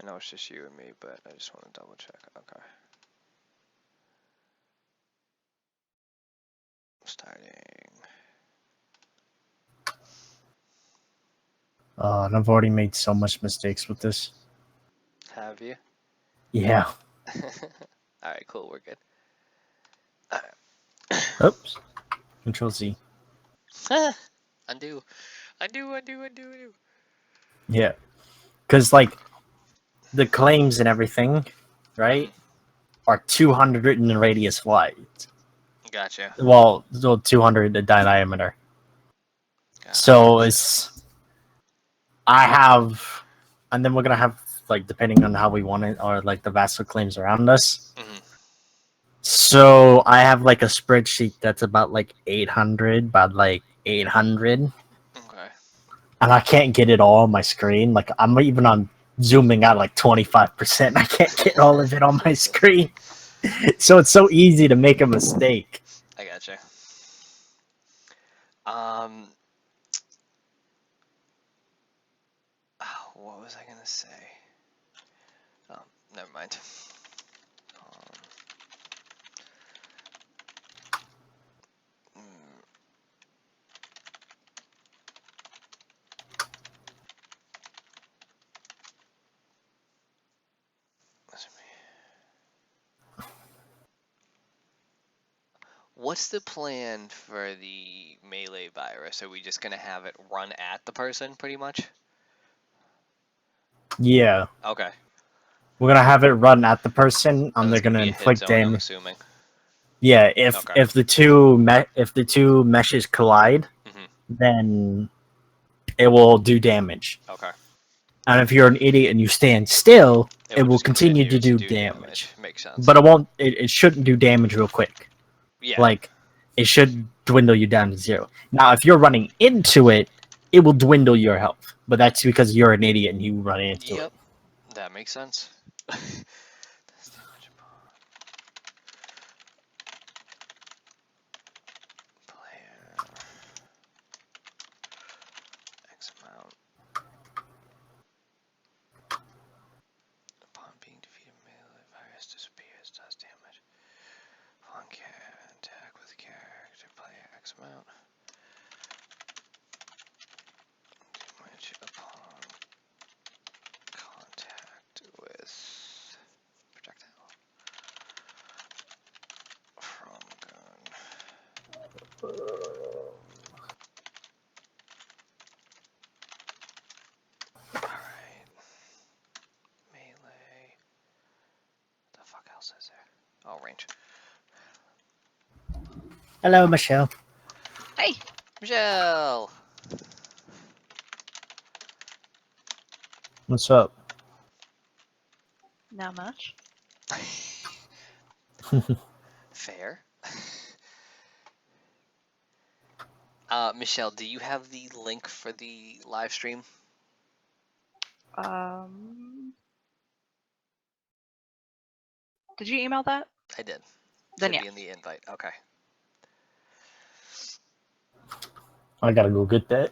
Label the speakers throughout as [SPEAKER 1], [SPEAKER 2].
[SPEAKER 1] I know it's just you and me, but I just want to double check. Okay. Starting.
[SPEAKER 2] And I've already made so much mistakes with this.
[SPEAKER 1] Have you?
[SPEAKER 2] Yeah.
[SPEAKER 1] Alright, cool, we're good.
[SPEAKER 2] Oops. Control Z.
[SPEAKER 1] Undo.
[SPEAKER 2] Yeah. Because, like, the claims and everything, right, are 200 in the radius wide.
[SPEAKER 1] Gotcha.
[SPEAKER 2] Well, 200 the diameter. So it's... I have... And then we're going to have, like, depending on how we want it, or, like, the vassal claims around us.
[SPEAKER 1] Mm-hmm.
[SPEAKER 2] So I have, like, a spreadsheet that's about, like, 800 by, like, 800.
[SPEAKER 1] Okay.
[SPEAKER 2] And I can't get it all on my screen. Like, I'm even on zooming out like 25%. I can't get all of it on my screen. So it's so easy to make a mistake.
[SPEAKER 1] I gotcha. What was I gonna say? Oh, never mind. What's the plan for the melee virus? Are we just gonna have it run at the person, pretty much?
[SPEAKER 2] Yeah.
[SPEAKER 1] Okay.
[SPEAKER 2] We're gonna have it run at the person, and they're
[SPEAKER 1] It's
[SPEAKER 2] gonna
[SPEAKER 1] be a hit
[SPEAKER 2] inflict
[SPEAKER 1] zone, I'm
[SPEAKER 2] damage.
[SPEAKER 1] assuming.
[SPEAKER 2] Yeah, if the two meshes collide,
[SPEAKER 1] Mm-hmm.
[SPEAKER 2] then it will do damage.
[SPEAKER 1] Okay.
[SPEAKER 2] And if you're an idiot and you stand still, it will
[SPEAKER 1] just
[SPEAKER 2] continue to do damage.
[SPEAKER 1] Makes sense.
[SPEAKER 2] But it won't. It shouldn't do damage real quick.
[SPEAKER 1] Yeah.
[SPEAKER 2] Like, it should dwindle you down to 0. Now, if you're running into it, it will dwindle your health. But that's because you're an idiot and you run into it.
[SPEAKER 1] That makes sense. Player X amount. Upon being defeated, melee virus disappears, does damage. Upon attack with character, player X amount. Damage upon contact with projectile from gun. Alright. Melee. What the fuck else is there? Oh, range.
[SPEAKER 2] Hello, Michelle.
[SPEAKER 3] Hey,
[SPEAKER 1] Michelle!
[SPEAKER 2] What's up?
[SPEAKER 3] not much.
[SPEAKER 1] Fair. Michelle, do you have the link for the live stream?
[SPEAKER 3] Did you email that?
[SPEAKER 1] I did.
[SPEAKER 3] Then
[SPEAKER 1] Should
[SPEAKER 3] yeah.
[SPEAKER 1] be in the invite. Okay.
[SPEAKER 2] I gotta go get that.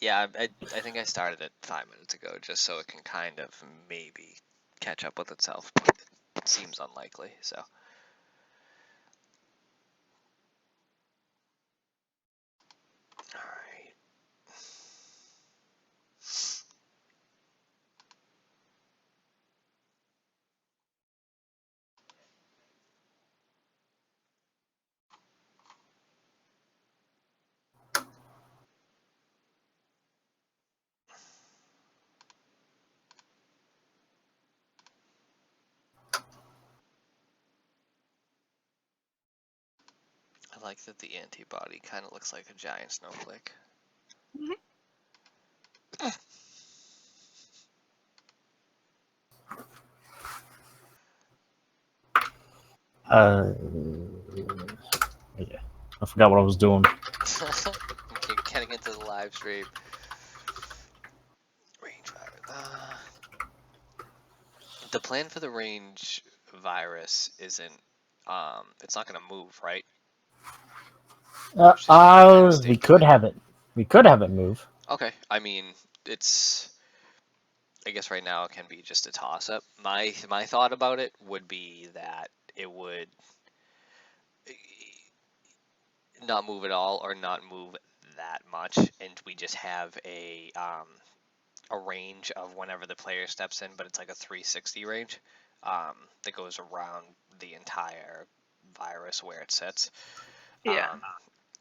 [SPEAKER 1] Yeah, I think I started it 5 minutes ago just so it can kind of maybe catch up with itself, but it seems unlikely, so. Alright. I like that the antibody kind of looks like a giant snowflake.
[SPEAKER 2] Yeah. I forgot what I was doing.
[SPEAKER 1] Getting into the live stream. Range virus. The plan for the range virus isn't. It's not gonna move, right?
[SPEAKER 2] We could have it. We could have it move.
[SPEAKER 1] Okay. I mean, it's I guess right now it can be just a toss-up. My thought about it would be that it would not move at all or not move that much, and we just have a range of whenever the player steps in, but it's like a 360 range that goes around the entire virus where it sits.
[SPEAKER 3] Yeah.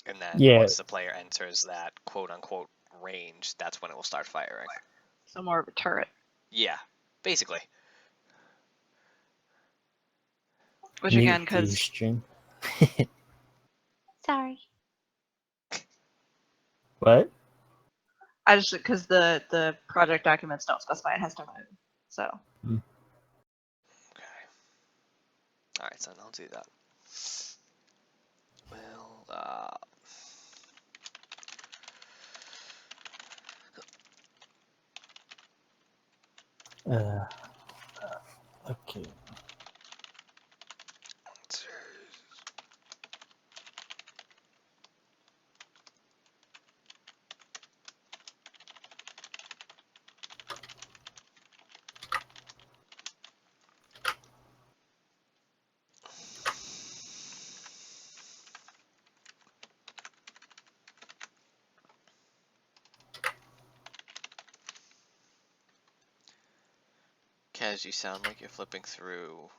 [SPEAKER 1] And then
[SPEAKER 2] Yeah.
[SPEAKER 1] once the player enters that quote-unquote range, that's when it will start firing.
[SPEAKER 3] So more of a turret.
[SPEAKER 1] Yeah, basically.
[SPEAKER 3] Which
[SPEAKER 2] Mute
[SPEAKER 3] again,
[SPEAKER 2] the
[SPEAKER 3] because
[SPEAKER 2] stream.
[SPEAKER 3] sorry,
[SPEAKER 2] What?
[SPEAKER 3] I just because the project documents don't specify it has to move. So
[SPEAKER 1] Okay. All right, so I'll do that. Well,
[SPEAKER 2] Okay.
[SPEAKER 1] Kaz, you sound like you're flipping through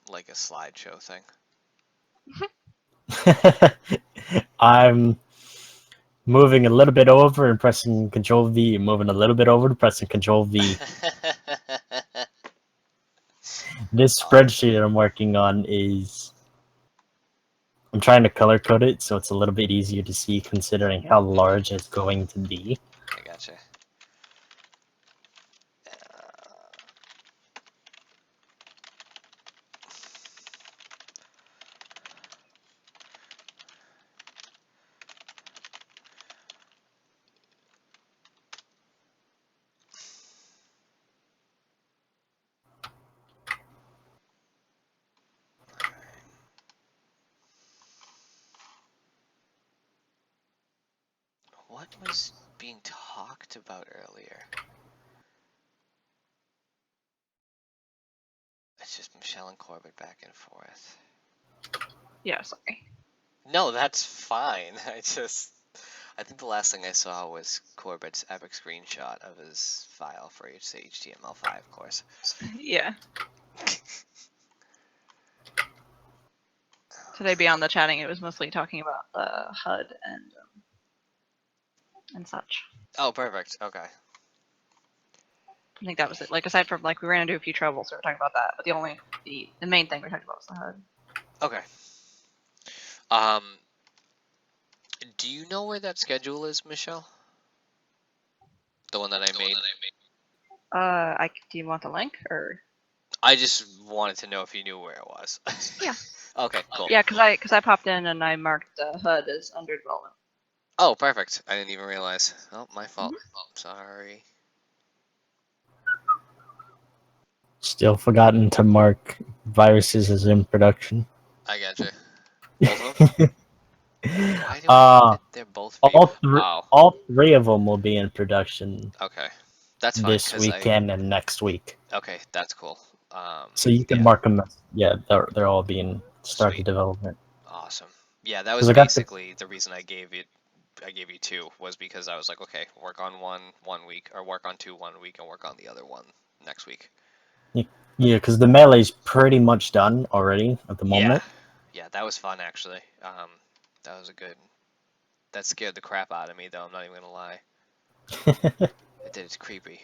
[SPEAKER 1] like a slideshow thing.
[SPEAKER 2] I'm moving a little bit over and pressing Control V, moving a little bit over and pressing Control V. This spreadsheet I'm working on is... I'm trying to color code it so it's a little bit easier to see considering how large it's going to be.
[SPEAKER 1] I gotcha. What was being talked about earlier? It's just Michelle and Corbett back and forth.
[SPEAKER 3] yeah, sorry.
[SPEAKER 1] No, that's fine. I think the last thing I saw was Corbett's epic screenshot of his file for HTML5 course.
[SPEAKER 3] Yeah. Today beyond the chatting, it was mostly talking about the HUD and such.
[SPEAKER 1] Oh, perfect. Okay.
[SPEAKER 3] I think that was it. Like aside from like we ran into a few troubles, so we're talking about that. But the main thing we talked about was the HUD.
[SPEAKER 1] Okay. Do you know where that schedule is, Michelle? The one that I made?
[SPEAKER 3] Do you want the link or?
[SPEAKER 1] I just wanted to know if you knew where it was.
[SPEAKER 3] Yeah.
[SPEAKER 1] Okay, cool.
[SPEAKER 3] Yeah, because I popped in and I marked the HUD as under development.
[SPEAKER 1] Oh, perfect. I didn't even realize. Oh, my fault. Sorry.
[SPEAKER 2] Still forgotten to mark viruses as in production.
[SPEAKER 1] I gotcha. Both of them? Why do I think that they're both being...
[SPEAKER 2] all three of them will be in production.
[SPEAKER 1] Okay. That's fine,
[SPEAKER 2] this weekend and next week.
[SPEAKER 1] Okay, that's cool.
[SPEAKER 2] So you can mark them. Yeah, they're all being started
[SPEAKER 1] Sweet.
[SPEAKER 2] development.
[SPEAKER 1] Awesome. Yeah, that was basically the reason I gave you two was because I was like, okay, work on one week, or work on two 1 week, and work on the other one next week.
[SPEAKER 2] Yeah, because the melee's pretty much done already at the moment.
[SPEAKER 1] Yeah, that was fun actually. That was that scared the crap out of me though. I'm not even gonna lie. It's creepy.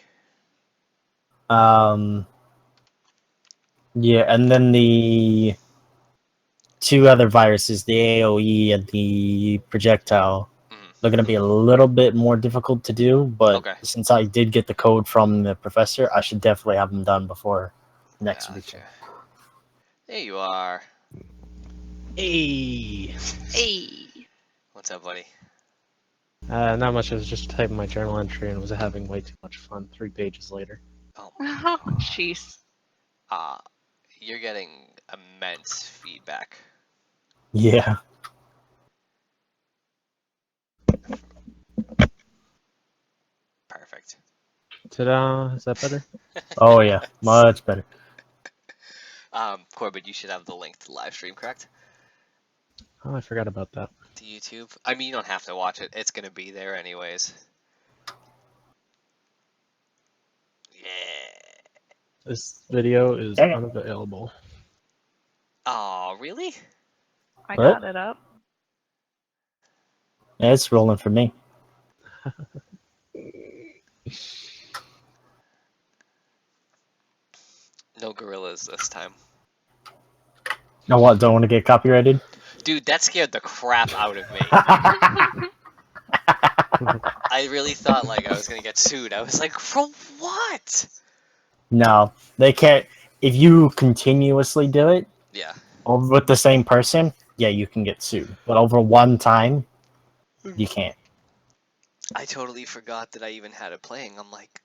[SPEAKER 2] Yeah, and then the two other viruses, the AOE and the projectile, they're going to be a little bit more difficult to do, but since I did get the code from the professor, I should definitely have them done before next weekend.
[SPEAKER 1] There you are.
[SPEAKER 4] Hey.
[SPEAKER 1] What's up, buddy?
[SPEAKER 4] Not much. I was just typing my journal entry and was having way too much fun. 3 pages later.
[SPEAKER 1] Oh,
[SPEAKER 3] jeez.
[SPEAKER 1] You're getting immense feedback.
[SPEAKER 2] Yeah.
[SPEAKER 1] Perfect.
[SPEAKER 4] Ta-da! Is that better?
[SPEAKER 2] Oh yeah, much better.
[SPEAKER 1] Corbin, you should have the link to the live stream, correct?
[SPEAKER 4] Oh, I forgot about that.
[SPEAKER 1] To YouTube. I mean, you don't have to watch it. It's gonna be there anyways. Yeah.
[SPEAKER 4] This video is
[SPEAKER 2] Dang it.
[SPEAKER 4] unavailable.
[SPEAKER 1] Oh, really?
[SPEAKER 3] I
[SPEAKER 2] What?
[SPEAKER 3] got it up.
[SPEAKER 2] Yeah, it's rolling for me.
[SPEAKER 1] No gorillas this time.
[SPEAKER 2] No, what? Don't want to get copyrighted?
[SPEAKER 1] Dude, that scared the crap out of me. I really thought like I was gonna get sued. I was like, for what?
[SPEAKER 2] No, they can't. If you continuously do it
[SPEAKER 1] Yeah.
[SPEAKER 2] over with the same person, yeah, you can get sued. But over one time, you can't.
[SPEAKER 1] I totally forgot that I even had it playing. I'm like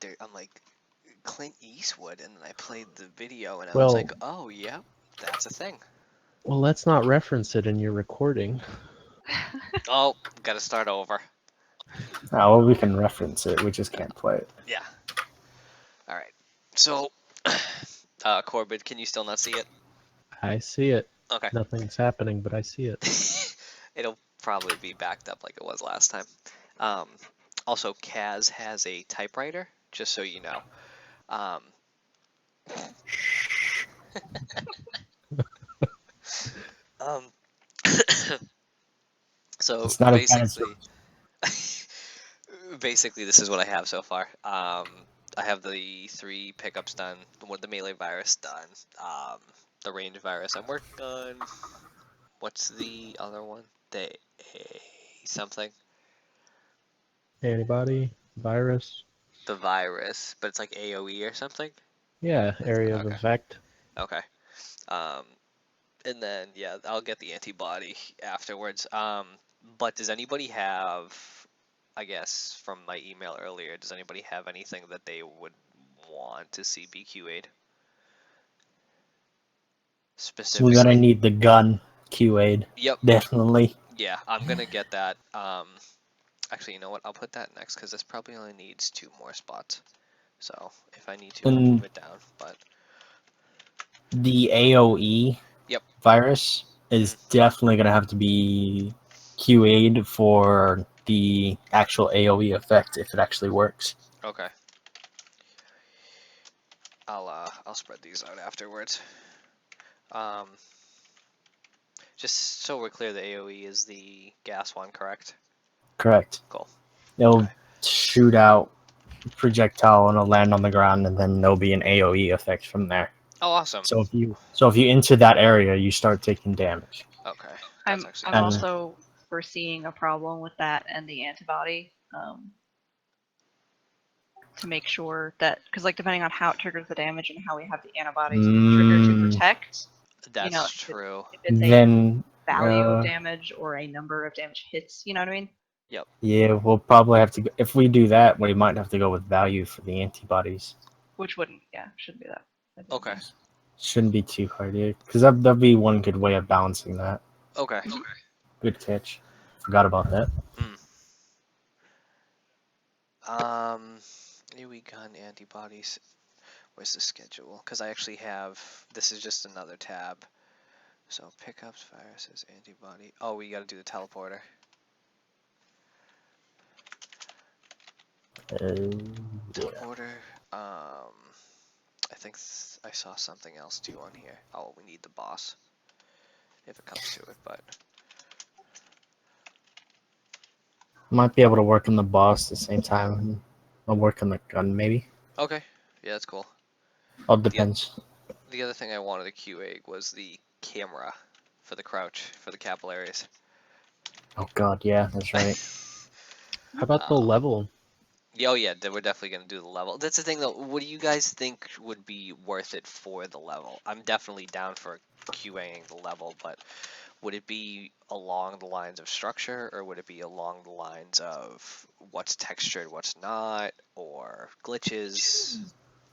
[SPEAKER 1] Clint Eastwood, and then I played the video, and I was
[SPEAKER 4] Well,
[SPEAKER 1] like, oh, yep, that's a thing.
[SPEAKER 4] well, let's not reference it in your recording.
[SPEAKER 1] Oh, gotta start over.
[SPEAKER 2] Oh, well, we can reference it. We just can't play it.
[SPEAKER 1] Yeah. All right. So, Corbin, can you still not see it?
[SPEAKER 4] I see it.
[SPEAKER 1] Okay.
[SPEAKER 4] Nothing's happening, but I see it.
[SPEAKER 1] It'll probably be backed up like it was last time. Also, Kaz has a typewriter, just so you know. Um, so
[SPEAKER 2] It's not as bad as
[SPEAKER 1] basically, this is what I have so far. I have the 3 pickups done, the melee virus done, the range virus I'm working on. What's the other one? The something.
[SPEAKER 4] Antibody, virus.
[SPEAKER 1] The virus, but it's like AOE or something.
[SPEAKER 4] Yeah, area of
[SPEAKER 1] okay.
[SPEAKER 4] effect.
[SPEAKER 1] Okay. And then yeah, I'll get the antibody afterwards. But does anybody have, I guess from my email earlier, does anybody have anything that they would want to see BQA'd?
[SPEAKER 2] So
[SPEAKER 1] Specifically.
[SPEAKER 2] we're gonna need the gun QA'd.
[SPEAKER 1] Yep.
[SPEAKER 2] Definitely.
[SPEAKER 1] Yeah, I'm gonna get that. Actually, you know what? I'll put that next because this probably only needs 2 more spots. So if I need to, I'll move it down. But
[SPEAKER 2] the AOE
[SPEAKER 1] Yep.
[SPEAKER 2] virus is definitely gonna have to be QA'd for the actual AOE effect if it actually works.
[SPEAKER 1] Okay. I'll spread these out afterwards. Just so we're clear, the AOE is the gas one, correct?
[SPEAKER 2] Correct.
[SPEAKER 1] Cool.
[SPEAKER 2] It'll
[SPEAKER 1] Okay.
[SPEAKER 2] shoot out projectile and it'll land on the ground, and then there'll be an AOE effect from there.
[SPEAKER 1] Oh, awesome.
[SPEAKER 2] So if you enter that area, you start taking damage.
[SPEAKER 1] Okay.
[SPEAKER 3] I'm
[SPEAKER 1] That's actually
[SPEAKER 3] I'm
[SPEAKER 1] cool.
[SPEAKER 3] also foreseeing a problem with that and the antibody. To make sure that, because like depending on how it triggers the damage and how we have the antibodies trigger to protect,
[SPEAKER 1] That's true.
[SPEAKER 3] if it's a
[SPEAKER 2] Then
[SPEAKER 3] value of damage or a number of damage hits, you know what I mean?
[SPEAKER 1] Yep.
[SPEAKER 2] Yeah, we'll probably have to. If we do that, we might have to go with value for the antibodies.
[SPEAKER 3] Which shouldn't be that.
[SPEAKER 1] Okay.
[SPEAKER 2] Shouldn't be too hard, yeah, because that'd be one good way of balancing that.
[SPEAKER 1] Okay.
[SPEAKER 2] Good catch. Forgot about that.
[SPEAKER 1] AOE gun antibodies. Where's the schedule? Because I actually have. This is just another tab. So pickups, viruses, antibody. Oh, we got to do the teleporter. Teleporter. I think I saw something else too on here. Oh, we need the boss. If it comes to it, but.
[SPEAKER 2] Might be able to work on the boss at the same time. I'll work on the gun, maybe.
[SPEAKER 1] Okay. Yeah, that's cool.
[SPEAKER 2] All depends.
[SPEAKER 1] The other thing I wanted to QA was the camera for the crouch, for the capillaries.
[SPEAKER 2] Oh god, yeah, that's right.
[SPEAKER 4] How about the level?
[SPEAKER 1] Oh yeah, we're definitely going to do the level. That's the thing though, what do you guys think would be worth it for the level? I'm definitely down for QAing the level, but would it be along the lines of structure, or would it be along the lines of what's textured, what's not, or glitches?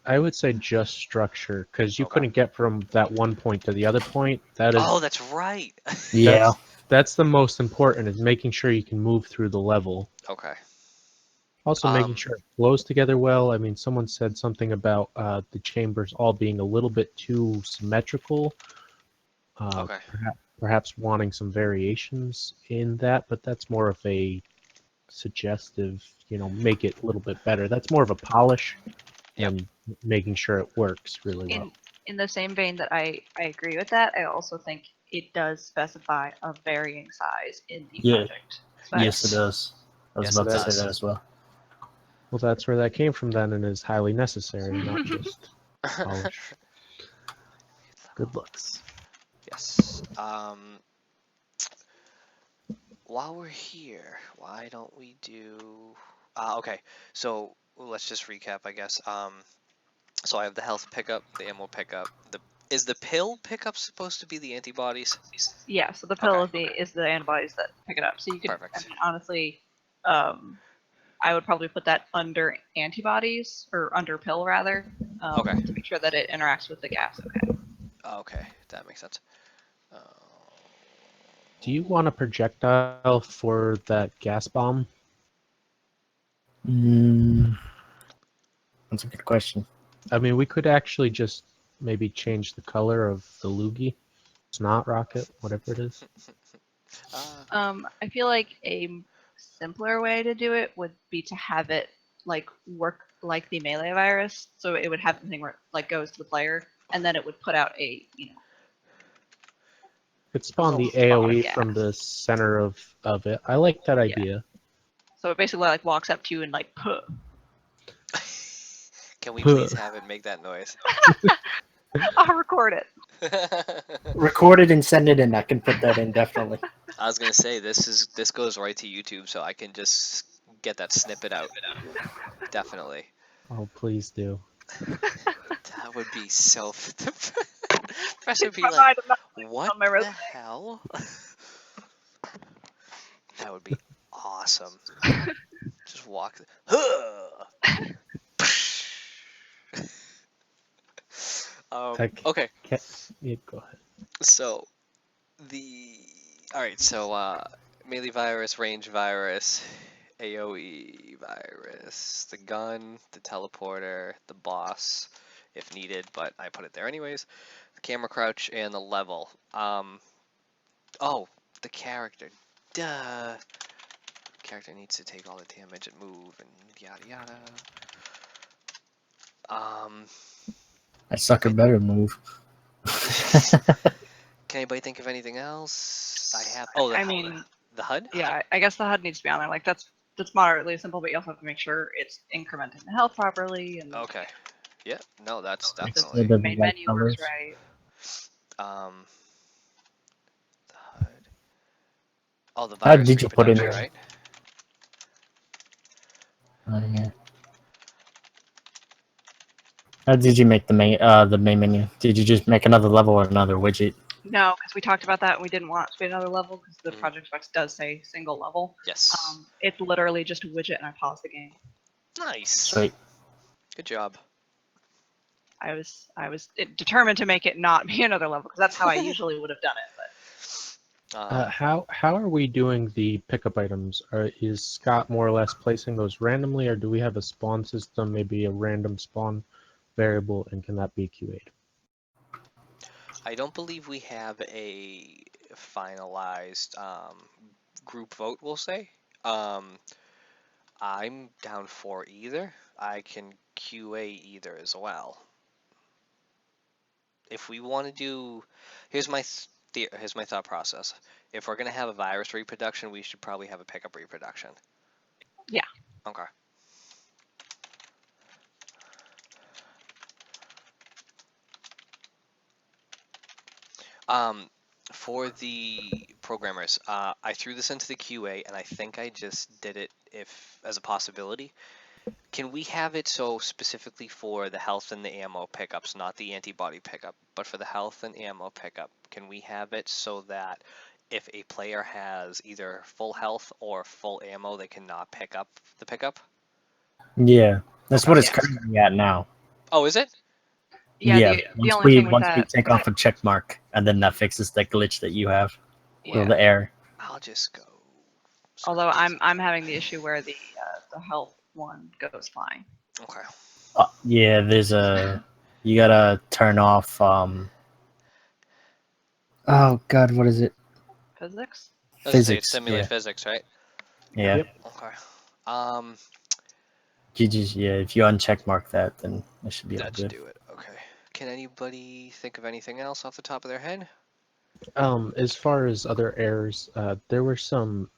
[SPEAKER 4] I would say just structure, because you
[SPEAKER 1] Okay.
[SPEAKER 4] couldn't get from that one point to the other point. That is.
[SPEAKER 1] Oh, that's right.
[SPEAKER 2] Yeah.
[SPEAKER 4] That's the most important, is making sure you can move through the level.
[SPEAKER 1] Okay.
[SPEAKER 4] Also, making sure it flows together well. I mean, someone said something about the chambers all being a little bit too symmetrical.
[SPEAKER 1] Okay.
[SPEAKER 4] Perhaps wanting some variations in that, but that's more of a suggestive, make it a little bit better. That's more of a polish
[SPEAKER 1] Yep.
[SPEAKER 4] and making sure it works really well.
[SPEAKER 3] In the same vein that I agree with that, I also think it does specify a varying size in the
[SPEAKER 2] Yeah.
[SPEAKER 3] project.
[SPEAKER 2] Yes, it
[SPEAKER 3] specs.
[SPEAKER 2] does. I was
[SPEAKER 1] Yes,
[SPEAKER 2] about
[SPEAKER 1] it
[SPEAKER 2] to say
[SPEAKER 1] does.
[SPEAKER 2] that as well.
[SPEAKER 4] Well, that's where that came from then, and is highly necessary, not just polish. Good looks.
[SPEAKER 1] Yes. While we're here, why don't we do? Okay, so let's just recap, I guess. So I have the health pickup, the ammo pickup. Is the pill pickup supposed to be the antibodies?
[SPEAKER 3] Yeah, so the pill
[SPEAKER 1] Okay.
[SPEAKER 3] is the antibodies that pick it up. So you could,
[SPEAKER 1] Perfect.
[SPEAKER 3] I mean, honestly, I would probably put that under antibodies or under pill rather,
[SPEAKER 1] Okay.
[SPEAKER 3] to make sure that it interacts with the gas. Okay.
[SPEAKER 1] Okay, that makes sense.
[SPEAKER 4] Do you want a projectile for that gas bomb?
[SPEAKER 2] That's a good question.
[SPEAKER 4] I mean, we could actually just maybe change the color of the loogie. It's not rocket, whatever it is.
[SPEAKER 3] I feel like a simpler way to do it would be to have it like work like the melee virus, so it would have the thing where it like goes to the player, and then it would put out a
[SPEAKER 4] Could spawn the
[SPEAKER 3] little spot of
[SPEAKER 4] AOE
[SPEAKER 3] gas.
[SPEAKER 4] from the center of it. I like that idea.
[SPEAKER 3] So it basically like walks up to you and like puh.
[SPEAKER 1] Can we please have it make that noise?
[SPEAKER 3] I'll record it.
[SPEAKER 2] Record it and send it in. I can put that in definitely.
[SPEAKER 1] I was gonna say this goes right to YouTube, so I can just get that snippet out. Definitely.
[SPEAKER 4] Oh, please do.
[SPEAKER 1] That would be so. Press would be
[SPEAKER 3] My
[SPEAKER 1] like,
[SPEAKER 3] mind, I'm not
[SPEAKER 1] what
[SPEAKER 3] on my
[SPEAKER 1] the
[SPEAKER 3] resume.
[SPEAKER 1] hell? That would be awesome. Just walk. Okay.
[SPEAKER 4] Yeah, go ahead.
[SPEAKER 1] So alright, so melee virus, range virus, AoE virus, the gun, the teleporter, the boss, if needed, but I put it there anyways, the camera crouch, and the level. Oh, the character. Duh. Character needs to take all the damage and move and yada yada.
[SPEAKER 2] I suck a better move.
[SPEAKER 1] Can anybody think of anything else? The HUD?
[SPEAKER 3] Yeah, I guess the HUD needs to be on there. Like that's moderately simple, but you also have to make sure it's incrementing the health properly and
[SPEAKER 1] Okay. Yeah, no, that's
[SPEAKER 3] the
[SPEAKER 1] definitely.
[SPEAKER 3] main menu works right.
[SPEAKER 1] The HUD. Oh, the
[SPEAKER 2] How
[SPEAKER 1] virus
[SPEAKER 2] did you put in
[SPEAKER 1] reproduction, right?
[SPEAKER 2] Yeah. How did you make the main menu? Did you just make another level or another widget?
[SPEAKER 3] No, because we talked about that and we didn't want it to be another level because the project specs does say single level.
[SPEAKER 1] Yes.
[SPEAKER 3] It's literally just a widget and I paused the game.
[SPEAKER 1] Nice.
[SPEAKER 2] Sweet.
[SPEAKER 1] Good job.
[SPEAKER 3] I was determined to make it not be another level because that's how I usually would have done it. But
[SPEAKER 4] How are we doing the pickup items? Is Scott more or less placing those randomly, or do we have a spawn system, maybe a random spawn variable, and can that be QA'd?
[SPEAKER 1] I don't believe we have a finalized group vote, we'll say. I'm down for either. I can QA either as well. If we want to do, here's my thought process. If we're gonna have a virus reproduction, we should probably have a pickup reproduction.
[SPEAKER 3] Yeah.
[SPEAKER 1] Okay. For the programmers, I threw this into the QA, and I think I just did it as a possibility. Can we have it so specifically for the health and the ammo pickups, not the antibody pickup, but for the health and ammo pickup, can we have it so that if a player has either full health or full ammo, they cannot pick up the pickup?
[SPEAKER 2] Yeah, that's
[SPEAKER 1] Okay.
[SPEAKER 2] what it's currently at now.
[SPEAKER 1] Oh, is it?
[SPEAKER 3] Yeah. The only thing with
[SPEAKER 2] once we
[SPEAKER 3] that,
[SPEAKER 2] take off a check mark, and then that fixes the glitch that you have.
[SPEAKER 3] yeah.
[SPEAKER 2] The error.
[SPEAKER 1] I'll just go.
[SPEAKER 3] Although I'm having the issue where the health one goes flying.
[SPEAKER 1] Okay.
[SPEAKER 2] Yeah, there's a. You gotta turn off. Oh God, what is it?
[SPEAKER 3] Physics?
[SPEAKER 1] I was gonna say it's
[SPEAKER 2] Physics.
[SPEAKER 1] simulate
[SPEAKER 2] Yeah.
[SPEAKER 1] physics, right?
[SPEAKER 2] Yeah.
[SPEAKER 4] Yep.
[SPEAKER 1] Okay.
[SPEAKER 2] Yeah. If you uncheck mark that, then it should be all
[SPEAKER 1] That should
[SPEAKER 2] good.
[SPEAKER 1] do it. Okay. Can anybody think of anything else off the top of their head?
[SPEAKER 4] As far as other errors, there were some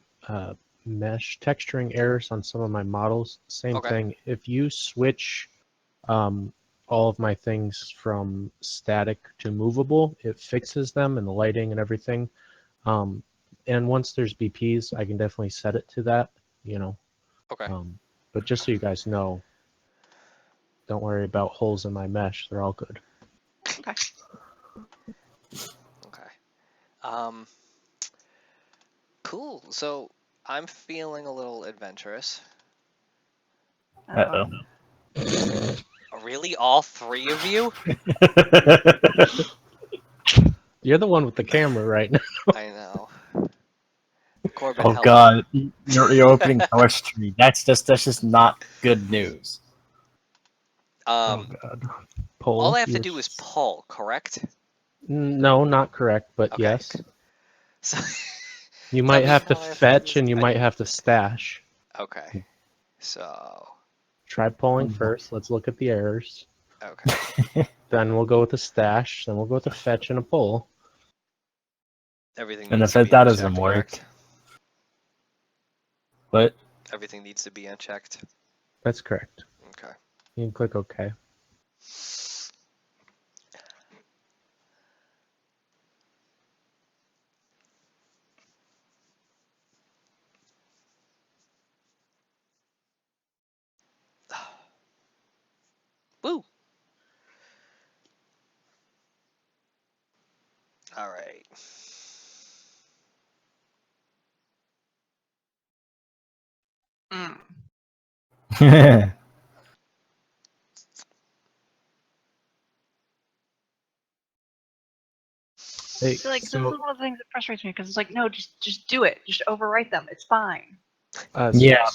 [SPEAKER 4] mesh texturing errors on some of my models. Same
[SPEAKER 1] Okay.
[SPEAKER 4] thing. If you switch all of my things from static to movable, it fixes them and the lighting and everything. And once there's BPs, I can definitely set it to that, you know.
[SPEAKER 1] Okay.
[SPEAKER 4] But just so you guys know, don't worry about holes in my mesh. They're all good.
[SPEAKER 3] Okay.
[SPEAKER 1] Okay. Cool. So I'm feeling a little adventurous.
[SPEAKER 2] Uh
[SPEAKER 1] Really, all three of you?
[SPEAKER 2] oh.
[SPEAKER 4] You're the one with the camera right now.
[SPEAKER 1] I know. Corbin,
[SPEAKER 2] Oh
[SPEAKER 1] help
[SPEAKER 2] God, you're opening North Street. That's just not good news.
[SPEAKER 1] me.
[SPEAKER 4] Oh God. Pull.
[SPEAKER 1] All I have to do is pull, correct?
[SPEAKER 4] No, not correct, but
[SPEAKER 1] Okay.
[SPEAKER 4] yes.
[SPEAKER 1] So
[SPEAKER 4] You
[SPEAKER 1] does
[SPEAKER 4] might
[SPEAKER 1] that mean
[SPEAKER 4] have to
[SPEAKER 1] all I have do
[SPEAKER 4] fetch
[SPEAKER 1] is
[SPEAKER 4] and you might have to stash.
[SPEAKER 1] Okay. So
[SPEAKER 4] Try pulling first. Let's look at the errors.
[SPEAKER 1] okay.
[SPEAKER 4] Then we'll go with the stash. Then we'll go with the fetch and a pull.
[SPEAKER 1] Everything
[SPEAKER 2] And
[SPEAKER 1] needs
[SPEAKER 2] if
[SPEAKER 1] to be
[SPEAKER 2] that doesn't
[SPEAKER 1] unchecked,
[SPEAKER 2] work,
[SPEAKER 1] correct?
[SPEAKER 2] but
[SPEAKER 1] Everything needs to be unchecked.
[SPEAKER 4] That's correct.
[SPEAKER 1] Okay.
[SPEAKER 4] You can click OK.
[SPEAKER 1] Woo! All right.
[SPEAKER 3] Mm.
[SPEAKER 4] Hey,
[SPEAKER 3] I feel like this is
[SPEAKER 4] so
[SPEAKER 3] one of the things that frustrates me because it's like, no, just do it. Just overwrite them. It's fine.
[SPEAKER 2] yeah,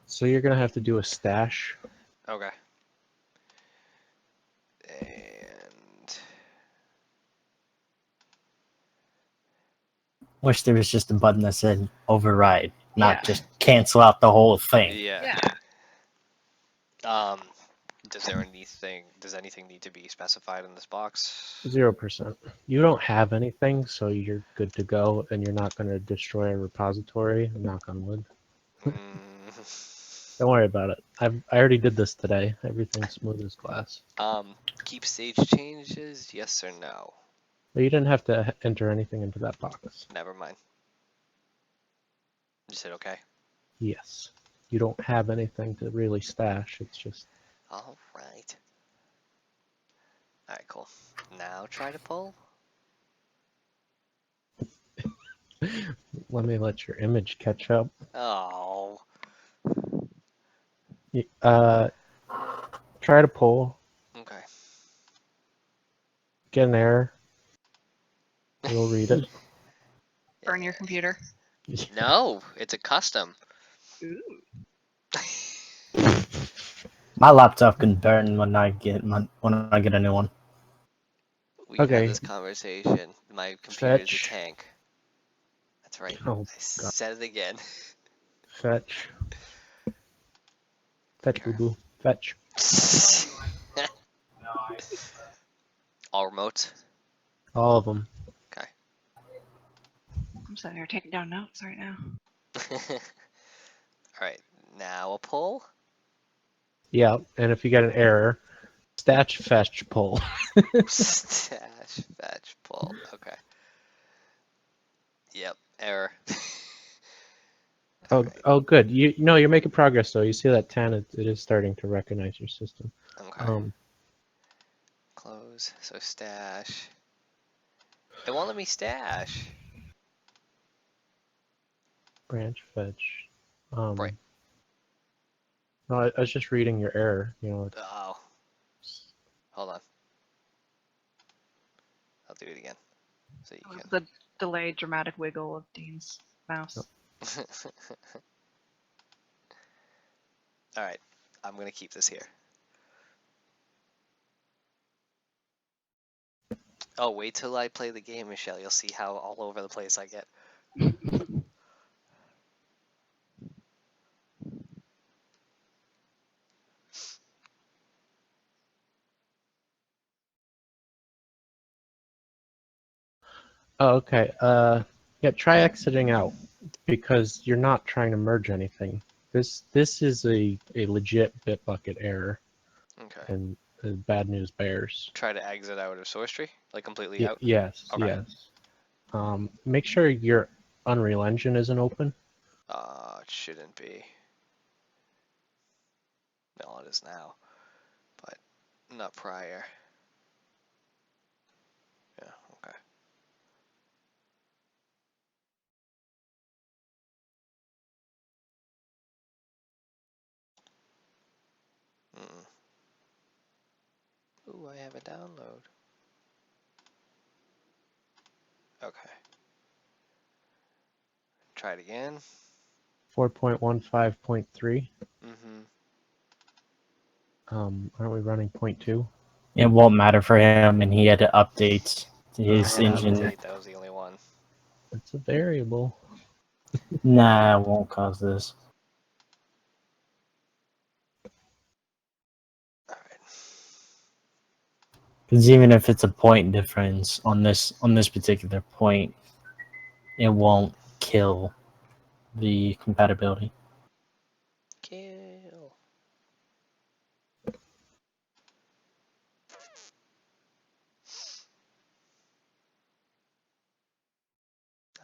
[SPEAKER 4] so you're gonna have to do a stash.
[SPEAKER 1] Okay. And
[SPEAKER 2] wish there was just a button that said override, not
[SPEAKER 3] Yeah.
[SPEAKER 2] just cancel out the whole thing.
[SPEAKER 1] yeah.
[SPEAKER 3] Yeah.
[SPEAKER 1] Does anything need to be specified in this box?
[SPEAKER 4] 0%. You don't have anything, so you're good to go, and you're not gonna destroy a repository. Knock on wood.
[SPEAKER 1] Mm,
[SPEAKER 4] Don't worry about it. I already did this today. Everything's smooth as glass.
[SPEAKER 1] keep stage changes, yes or no?
[SPEAKER 4] But you didn't have to enter anything into that box.
[SPEAKER 1] Never mind. You said okay.
[SPEAKER 4] Yes. You don't have anything to really stash. It's just
[SPEAKER 1] All right. All right, cool. Now try to pull.
[SPEAKER 4] let me let your image catch up.
[SPEAKER 1] Oh.
[SPEAKER 4] Try to pull.
[SPEAKER 1] Okay.
[SPEAKER 4] Get an error. We'll read it.
[SPEAKER 3] Burn your computer.
[SPEAKER 1] No, it's a custom.
[SPEAKER 3] Ooh.
[SPEAKER 2] My laptop can burn when I get a new one.
[SPEAKER 1] We've had
[SPEAKER 4] Okay.
[SPEAKER 1] this conversation. My computer is a
[SPEAKER 4] Fetch.
[SPEAKER 1] tank. That's right.
[SPEAKER 4] Oh,
[SPEAKER 1] I said it again.
[SPEAKER 4] Fetch. Fetch,
[SPEAKER 1] Okay.
[SPEAKER 4] boo boo. Fetch.
[SPEAKER 1] All remotes.
[SPEAKER 4] All of them.
[SPEAKER 1] Okay.
[SPEAKER 3] I'm sitting here taking down notes right now.
[SPEAKER 1] All right. Now a pull.
[SPEAKER 4] Yeah, and if you get an error, stash, fetch, pull.
[SPEAKER 1] Stash, fetch, pull. Okay. Yep. Error.
[SPEAKER 4] Oh,
[SPEAKER 1] Alright.
[SPEAKER 4] oh, good. You're making progress though. You see that 10, it is starting to recognize your system.
[SPEAKER 1] Okay. Close. So stash. It won't let me stash.
[SPEAKER 4] Branch fetch.
[SPEAKER 1] Right.
[SPEAKER 4] No, I was just reading your error.
[SPEAKER 1] Oh. Hold on. I'll do it again. So you
[SPEAKER 3] It was
[SPEAKER 1] can.
[SPEAKER 3] the delayed dramatic wiggle of Dean's mouse.
[SPEAKER 1] All right, I'm gonna keep this here. Oh, wait till I play the game, Michelle. You'll see how all over the place I get.
[SPEAKER 4] Oh, okay. Yeah, try exiting out because you're not trying to merge anything. This is a legit Bitbucket error,
[SPEAKER 1] Okay.
[SPEAKER 4] and bad news bears.
[SPEAKER 1] Try to exit out of source tree, like completely out.
[SPEAKER 4] Yes,
[SPEAKER 1] Okay.
[SPEAKER 4] yes. Make sure your Unreal Engine isn't open.
[SPEAKER 1] It shouldn't be. Well, it is now, but not prior. Yeah. Okay. Mm-mm. Ooh, I have a download. Okay. Try it again.
[SPEAKER 4] 4.15.3.
[SPEAKER 1] Mm-hmm.
[SPEAKER 4] Aren't we running 0.2?
[SPEAKER 2] It won't matter for him, and he had to update his
[SPEAKER 1] Yeah,
[SPEAKER 2] engine.
[SPEAKER 1] update. That was the only one.
[SPEAKER 4] It's a variable.
[SPEAKER 2] Nah, it won't cause this.
[SPEAKER 1] All right.
[SPEAKER 2] Because even if it's a point difference on this particular point, it won't kill the compatibility.
[SPEAKER 1] Kill.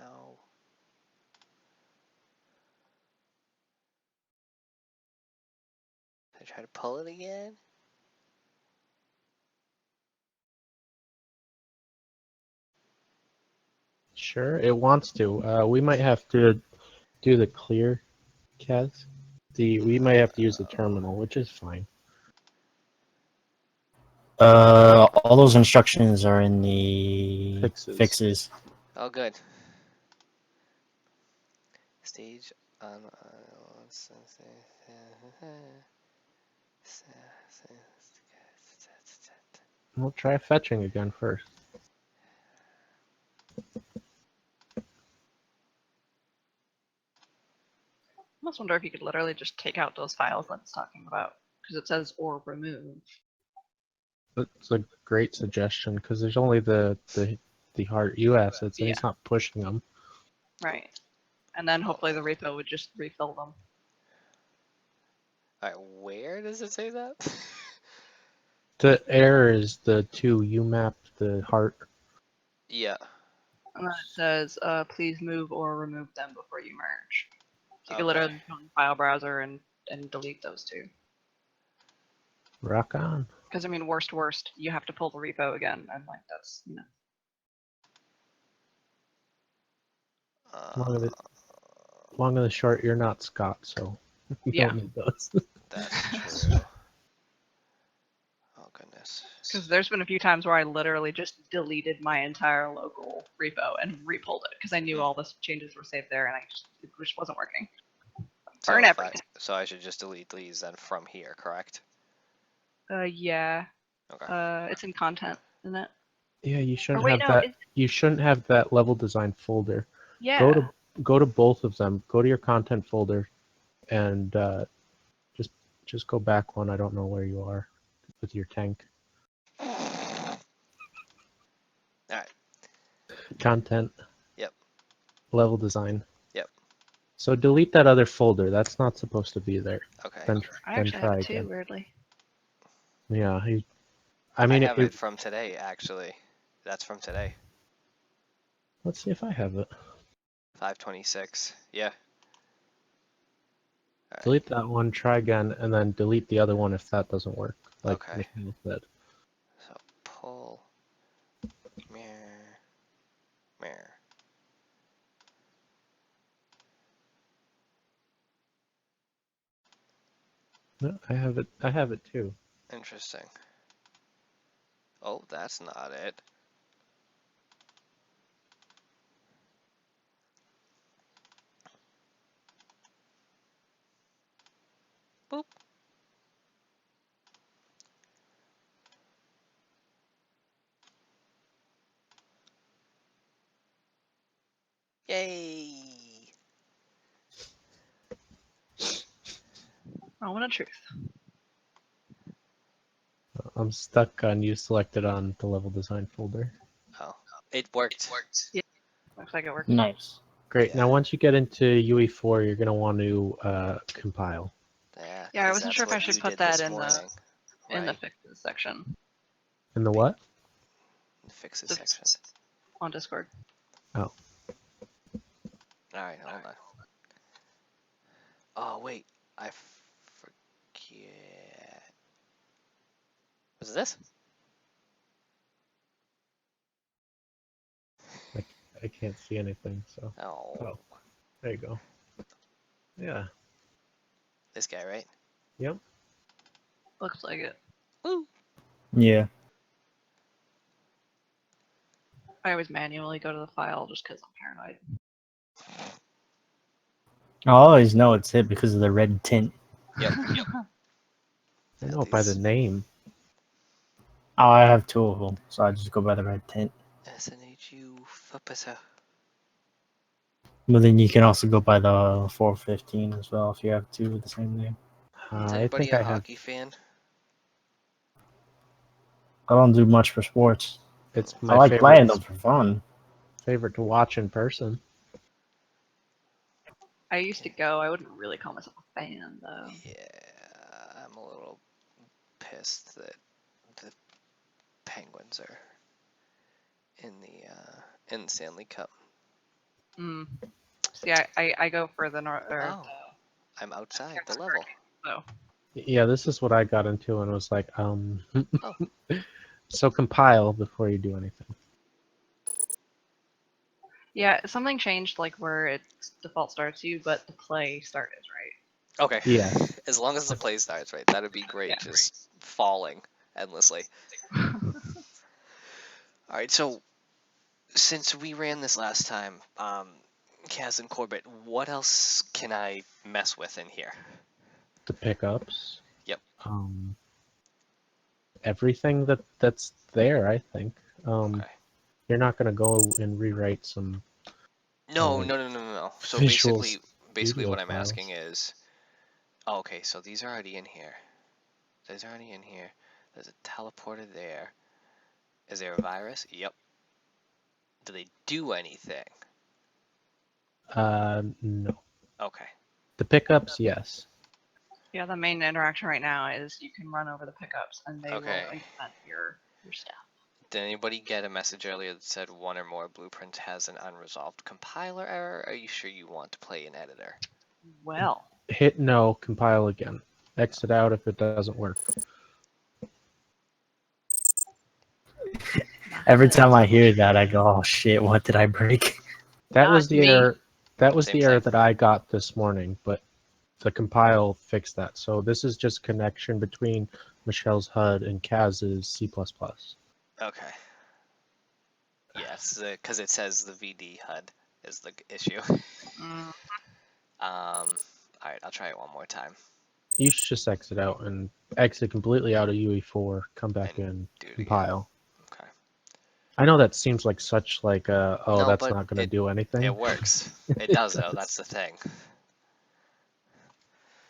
[SPEAKER 1] Ow. Did I try to pull it again?
[SPEAKER 4] Sure, it wants to. We might have to do the clear, Kaz. We might have to use the terminal, which is fine.
[SPEAKER 2] All those instructions are in the
[SPEAKER 4] Fixes.
[SPEAKER 1] Oh, good. Stage on.
[SPEAKER 4] We'll try fetching again first.
[SPEAKER 3] I almost wonder if you could literally just take out those files that it's talking about, because it says or remove.
[SPEAKER 4] That's a great suggestion because there's only the hard U assets, and
[SPEAKER 3] Yeah.
[SPEAKER 4] he's not pushing them.
[SPEAKER 3] Right. And then hopefully the repo would just refill them.
[SPEAKER 1] Alright, where does it say that?
[SPEAKER 4] The error is the two UMAP, the heart.
[SPEAKER 1] Yeah.
[SPEAKER 3] And then it says, please move or remove them before you merge. So you can
[SPEAKER 1] Okay.
[SPEAKER 3] literally go in the file browser and delete those two.
[SPEAKER 4] Rock on.
[SPEAKER 3] Because I mean, worst, you have to pull the repo again, and like that's, you know.
[SPEAKER 4] Long and the short, you're not Scott, so you
[SPEAKER 3] Yeah.
[SPEAKER 4] don't need those.
[SPEAKER 1] That's true. Oh goodness.
[SPEAKER 3] Because there's been a few times where I literally just deleted my entire local repo and repulled it because I knew all the changes were saved there, and it just wasn't working. Burn everything.
[SPEAKER 1] So I should just delete these then from here, correct?
[SPEAKER 3] Yeah.
[SPEAKER 1] Okay.
[SPEAKER 3] It's in content, isn't it?
[SPEAKER 4] Yeah, you shouldn't
[SPEAKER 3] Or wait,
[SPEAKER 4] have
[SPEAKER 3] no,
[SPEAKER 4] that. You shouldn't have that level design folder.
[SPEAKER 3] Yeah.
[SPEAKER 4] Go to both of them. Go to your content folder, and just go back one. I don't know where you are with your tank.
[SPEAKER 1] Alright.
[SPEAKER 4] Content.
[SPEAKER 1] Yep.
[SPEAKER 4] Level design.
[SPEAKER 1] Yep.
[SPEAKER 4] So delete that other folder. That's not supposed to be there.
[SPEAKER 1] Okay.
[SPEAKER 4] Then
[SPEAKER 3] I actually
[SPEAKER 4] try
[SPEAKER 3] have it too,
[SPEAKER 4] again.
[SPEAKER 3] weirdly.
[SPEAKER 4] Yeah.
[SPEAKER 1] I mean, I have it from today, actually. That's from today.
[SPEAKER 4] Let's see if I have it.
[SPEAKER 1] 526. Yeah. Right.
[SPEAKER 4] Delete that one, try again, and then delete the other one if that doesn't work. Like
[SPEAKER 1] Okay.
[SPEAKER 4] Michael said.
[SPEAKER 1] So pull. Mirror. Mirror.
[SPEAKER 4] No, I have it. I have it too.
[SPEAKER 1] Interesting. Oh, that's not it. Boop. Yay!
[SPEAKER 3] Moment of truth.
[SPEAKER 4] I'm stuck on you selected on the level design folder.
[SPEAKER 1] Oh, it worked.
[SPEAKER 3] Yeah, looks like it worked.
[SPEAKER 2] Nice.
[SPEAKER 4] Great.
[SPEAKER 1] Yeah.
[SPEAKER 4] Now, once you get into UE4, you're going to want to compile.
[SPEAKER 3] Yeah, I
[SPEAKER 1] 'cause
[SPEAKER 3] wasn't
[SPEAKER 1] that's
[SPEAKER 3] sure if I
[SPEAKER 1] what
[SPEAKER 3] should
[SPEAKER 1] you
[SPEAKER 3] put
[SPEAKER 1] did
[SPEAKER 3] that
[SPEAKER 1] this
[SPEAKER 3] in
[SPEAKER 1] morning.
[SPEAKER 3] the
[SPEAKER 1] Right.
[SPEAKER 3] fixes section
[SPEAKER 4] In the what?
[SPEAKER 1] The fixes
[SPEAKER 3] The-
[SPEAKER 1] section.
[SPEAKER 3] on Discord.
[SPEAKER 4] Oh,
[SPEAKER 1] Alright, hold on. Oh, wait. I forget. Was it this?
[SPEAKER 4] I can't see anything, so.
[SPEAKER 1] Oh.
[SPEAKER 4] Oh, there you go. Yeah.
[SPEAKER 1] This guy, right?
[SPEAKER 4] Yep.
[SPEAKER 3] Looks like it.
[SPEAKER 1] Woo!
[SPEAKER 2] Yeah.
[SPEAKER 3] I always manually go to the file just because I'm paranoid.
[SPEAKER 2] I always know it's it because of the red tint.
[SPEAKER 1] Yep.
[SPEAKER 4] I know it by the name.
[SPEAKER 2] Oh, I have two of them, so I just go by the red tint.
[SPEAKER 1] SNHU Fupasa.
[SPEAKER 2] But then you can also go by the 415 as well if you have two with the same name.
[SPEAKER 1] Is
[SPEAKER 4] I
[SPEAKER 1] anybody
[SPEAKER 4] think
[SPEAKER 1] a
[SPEAKER 4] I have.
[SPEAKER 1] hockey fan?
[SPEAKER 2] I don't do much for sports.
[SPEAKER 4] It's
[SPEAKER 2] I
[SPEAKER 4] my
[SPEAKER 2] like
[SPEAKER 4] favorite,
[SPEAKER 2] playing them for fun.
[SPEAKER 4] favorite to watch in person.
[SPEAKER 3] I used to go. I wouldn't really call myself a fan though.
[SPEAKER 1] Yeah, I'm a little pissed that the Penguins are in the Stanley Cup.
[SPEAKER 3] Mm. See, I go for the north.
[SPEAKER 1] Oh, I'm outside the level.
[SPEAKER 3] So
[SPEAKER 4] Yeah, this is what I got into and was like,
[SPEAKER 1] Oh.
[SPEAKER 4] So compile before you do anything.
[SPEAKER 3] yeah, something changed like where its default starts you, but the play start is right.
[SPEAKER 1] Okay.
[SPEAKER 4] Yes.
[SPEAKER 1] As long as the play starts right, that'd be great.
[SPEAKER 3] Yeah.
[SPEAKER 1] Just falling endlessly. All right, so since we ran this last time, Kaz and Corbett, what else can I mess with in here?
[SPEAKER 4] The pickups.
[SPEAKER 1] Yep.
[SPEAKER 4] Everything that's there, I think.
[SPEAKER 1] Okay.
[SPEAKER 4] You're not gonna go and rewrite some.
[SPEAKER 1] No. So
[SPEAKER 4] Visuals
[SPEAKER 1] basically
[SPEAKER 4] studio
[SPEAKER 1] what I'm
[SPEAKER 4] files.
[SPEAKER 1] asking is, oh, okay, so these are already in here. These are already in here. There's a teleporter there. Is there a virus? Yep. Do they do anything?
[SPEAKER 4] No.
[SPEAKER 1] Okay.
[SPEAKER 4] The pickups, yes.
[SPEAKER 3] Yeah, the main interaction right now is you can run over the pickups and they
[SPEAKER 1] Okay.
[SPEAKER 3] will implement your stuff.
[SPEAKER 1] Did anybody get a message earlier that said one or more blueprints has an unresolved compiler error? Are you sure you want to play an editor?
[SPEAKER 3] Well,
[SPEAKER 4] Hit no, compile again. Exit out if it doesn't work.
[SPEAKER 2] Every time I hear that, I go, "Oh shit! What did I break?"
[SPEAKER 4] That
[SPEAKER 3] Not
[SPEAKER 4] was the
[SPEAKER 3] me.
[SPEAKER 4] error. That was
[SPEAKER 1] Same
[SPEAKER 4] the error
[SPEAKER 1] thing.
[SPEAKER 4] that I got this morning, but the compile fixed that. So this is just connection between Michelle's HUD and Kaz's C++.
[SPEAKER 1] Okay. Yes, because it says the VD HUD is the issue.
[SPEAKER 3] Mm,
[SPEAKER 1] All right, I'll try it one more time.
[SPEAKER 4] You should just exit out and exit completely out of UE4, come back
[SPEAKER 1] And
[SPEAKER 4] in,
[SPEAKER 1] do it again.
[SPEAKER 4] compile.
[SPEAKER 1] Okay.
[SPEAKER 4] I know that seems like such like oh,
[SPEAKER 1] No,
[SPEAKER 4] that's
[SPEAKER 1] but
[SPEAKER 4] not going to do anything.
[SPEAKER 1] It works. It
[SPEAKER 4] It
[SPEAKER 1] does, though.
[SPEAKER 4] does.
[SPEAKER 1] That's the thing.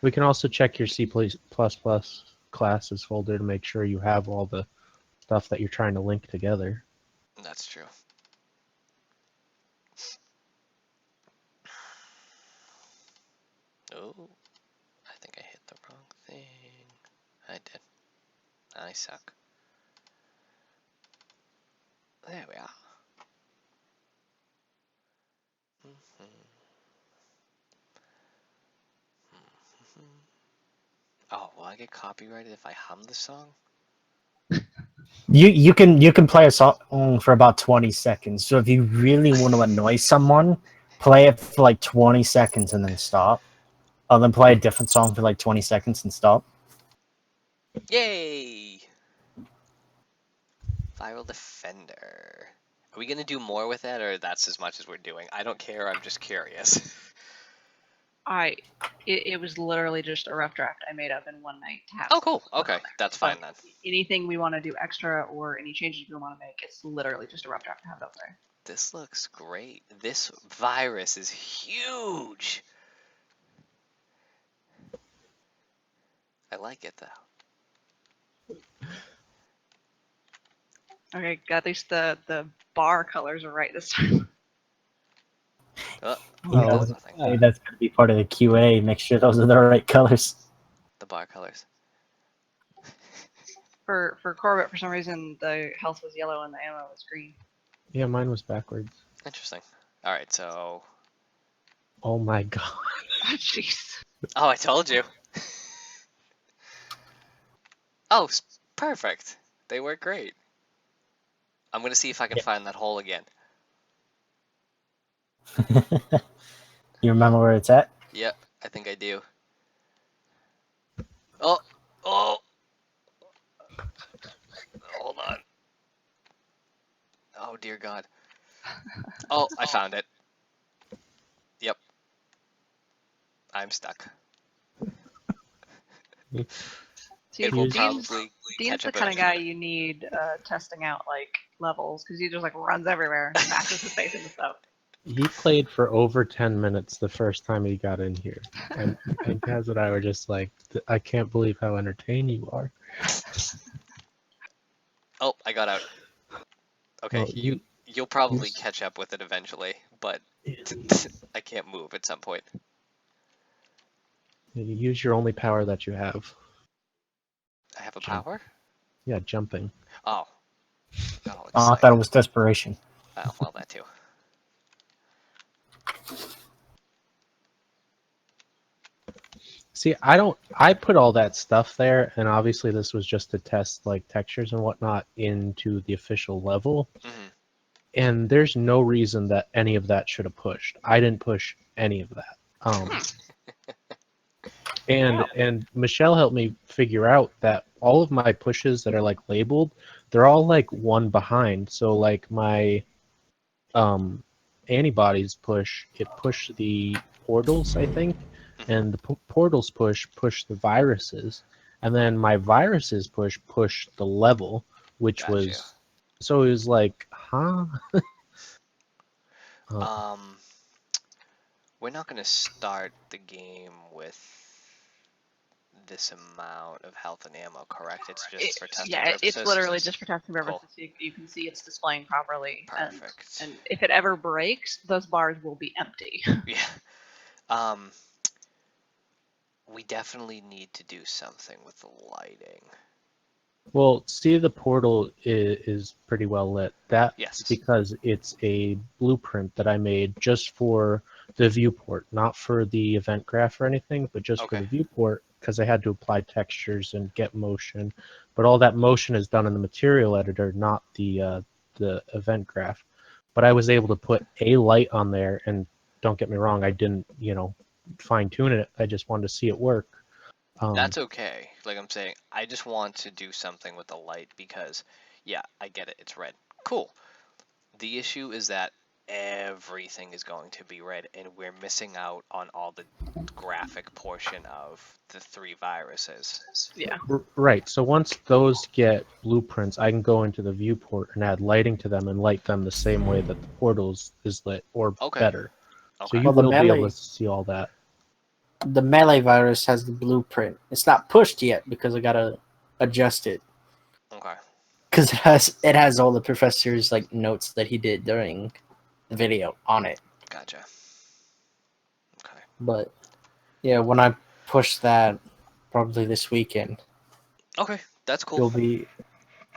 [SPEAKER 4] We can also check your C++ classes folder to make sure you have all the stuff that you're trying to link together.
[SPEAKER 1] That's true. Oh, I think I hit the wrong thing. I did. I suck. There we are. Oh, will I get copyrighted if I hum the song?
[SPEAKER 2] You can play a song for about 20 seconds. So if you really want to annoy someone, play it for like 20 seconds and then stop. Or then play a different song for like 20 seconds and stop.
[SPEAKER 1] Yay! Viral Defender. Are we gonna do more with that, or that's as much as we're doing? I don't care. I'm just curious.
[SPEAKER 3] it was literally just a rough draft I made up in one night to have.
[SPEAKER 1] Oh, cool.
[SPEAKER 3] stuff
[SPEAKER 1] Okay,
[SPEAKER 3] on there.
[SPEAKER 1] that's
[SPEAKER 3] So
[SPEAKER 1] fine then.
[SPEAKER 3] anything we want to do extra or any changes we want to make, it's literally just a rough draft to have it up there.
[SPEAKER 1] this looks great. This virus is huge. I like it though.
[SPEAKER 3] Okay, at least the bar colors are right this time.
[SPEAKER 1] Oh,
[SPEAKER 2] Yeah,
[SPEAKER 1] that's nothing.
[SPEAKER 2] hey, that's gonna be part of the QA. Make sure those are the right colors.
[SPEAKER 1] The bar colors.
[SPEAKER 3] For Corbett, for some reason, the health was yellow and the ammo was green.
[SPEAKER 4] Yeah, mine was backwards.
[SPEAKER 1] Interesting. All right, so.
[SPEAKER 4] Oh my god.
[SPEAKER 3] Jeez.
[SPEAKER 1] Oh, I told you. Oh, perfect. They work great. I'm gonna see if I can find that hole again.
[SPEAKER 2] You remember where it's at?
[SPEAKER 1] Yep, I think I do. Oh, oh. Hold on. Oh dear God. Oh, I found it. Yep. I'm stuck.
[SPEAKER 3] See,
[SPEAKER 1] It will
[SPEAKER 3] Dean's
[SPEAKER 1] probably
[SPEAKER 3] the
[SPEAKER 1] catch up
[SPEAKER 3] kind of guy
[SPEAKER 1] eventually.
[SPEAKER 3] you need testing out like levels because he just like runs everywhere, smashes his face into stuff.
[SPEAKER 4] He played for over 10 minutes the first time he got in here. And Kaz and I were just like, I can't believe how entertained you are.
[SPEAKER 1] Oh, I got out. Okay,
[SPEAKER 4] Well,
[SPEAKER 1] you'll probably
[SPEAKER 4] you-
[SPEAKER 1] catch up with it eventually, but I can't move at some point.
[SPEAKER 4] you use your only power that you have.
[SPEAKER 1] I have a
[SPEAKER 4] Jump.
[SPEAKER 1] power?
[SPEAKER 4] Yeah, jumping.
[SPEAKER 1] Oh. Got all
[SPEAKER 2] Oh, I
[SPEAKER 1] excited.
[SPEAKER 2] thought it was desperation.
[SPEAKER 1] Oh, well, that too.
[SPEAKER 4] See, I put all that stuff there, and obviously this was just to test like textures and whatnot into the official level.
[SPEAKER 1] Mm-hmm.
[SPEAKER 4] And there's no reason that any of that should have pushed. I didn't push any of that. And Michelle helped me figure out that all of my pushes that are like labeled, they're all like one behind. So like my antibodies push, it pushed the portals, I think, and the portals push the viruses, and then my viruses push the level, which
[SPEAKER 1] Gotcha.
[SPEAKER 4] was so it was like, huh?
[SPEAKER 1] We're not gonna start the game with this amount of health and ammo, correct? It's just for testing purposes?
[SPEAKER 3] It's literally just for testing purposes.
[SPEAKER 1] Cool.
[SPEAKER 3] So you can see it's displaying properly.
[SPEAKER 1] Perfect.
[SPEAKER 3] And if it ever breaks, those bars will be empty.
[SPEAKER 1] Yeah. We definitely need to do something with the lighting.
[SPEAKER 4] Well, see, the portal is pretty well lit. That's
[SPEAKER 1] Yes.
[SPEAKER 4] because it's a blueprint that I made just for the viewport, not for the event graph or anything, but just for
[SPEAKER 1] Okay.
[SPEAKER 4] the viewport, because I had to apply textures and get motion. But all that motion is done in the material editor, not the event graph. But I was able to put a light on there, and don't get me wrong, I didn't, fine tune it. I just wanted to see it work.
[SPEAKER 1] That's okay. Like I'm saying, I just want to do something with the light because, yeah, I get it. It's red. Cool. The issue is that everything is going to be red, and we're missing out on all the graphic portion of the 3 viruses.
[SPEAKER 3] Yeah.
[SPEAKER 4] Right. So once those get blueprints, I can go into the viewport and add lighting to them and light them the same way that the portals is lit, or better. So
[SPEAKER 1] Okay.
[SPEAKER 4] you
[SPEAKER 2] Well, the
[SPEAKER 4] will be able
[SPEAKER 2] melee-
[SPEAKER 4] to see all that.
[SPEAKER 2] The melee virus has the blueprint. It's not pushed yet because I gotta adjust it.
[SPEAKER 1] Okay.
[SPEAKER 2] Because it has all the professor's like notes that he did during the video on it.
[SPEAKER 1] Gotcha. Okay.
[SPEAKER 2] But yeah, when I push that, probably this weekend,
[SPEAKER 1] Okay, that's cool.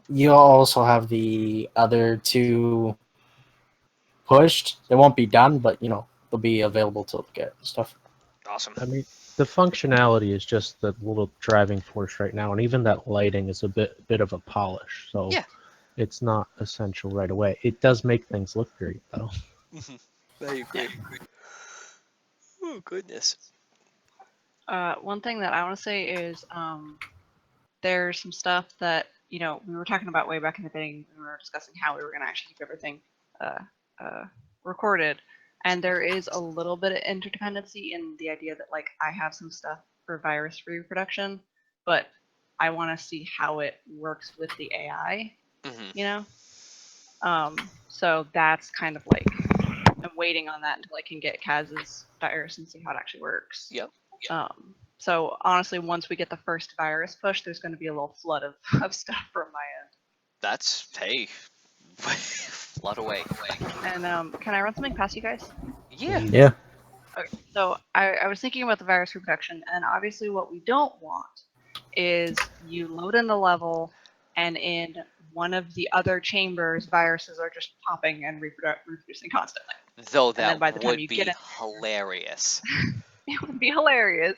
[SPEAKER 2] you'll also have the other 2 pushed. They won't be done, but they'll be available to look at and stuff.
[SPEAKER 1] Awesome.
[SPEAKER 4] I mean, the functionality is just the little driving force right now, and even that lighting is a bit of a polish. So
[SPEAKER 1] Yeah.
[SPEAKER 4] it's not essential right away. It does make things look great, though.
[SPEAKER 1] I agree. Oh goodness.
[SPEAKER 3] One thing that I want to say is there's some stuff that we were talking about way back in the beginning when we were discussing how we were going to actually keep everything recorded, and there is a little bit of interdependency in the idea that like I have some stuff for virus reproduction, but I want to see how it works with the AI.
[SPEAKER 1] Mm-hmm.
[SPEAKER 3] So that's kind of like I'm waiting on that until I can get Kaz's virus and see how it actually works.
[SPEAKER 1] Yep.
[SPEAKER 3] So honestly, once we get the first virus push, there's going to be a little flood of stuff from my end.
[SPEAKER 1] That's hey, flood away.
[SPEAKER 3] And can I run something past you guys?
[SPEAKER 1] Yeah.
[SPEAKER 2] Yeah.
[SPEAKER 3] Okay. So I was thinking about the virus reproduction, and obviously what we don't want is you load in the level, and in one of the other chambers, viruses are just popping and reproducing constantly.
[SPEAKER 1] Though
[SPEAKER 3] And then by the
[SPEAKER 1] that
[SPEAKER 3] time
[SPEAKER 1] would
[SPEAKER 3] you
[SPEAKER 1] be
[SPEAKER 3] get in,
[SPEAKER 1] hilarious.
[SPEAKER 3] it would be hilarious,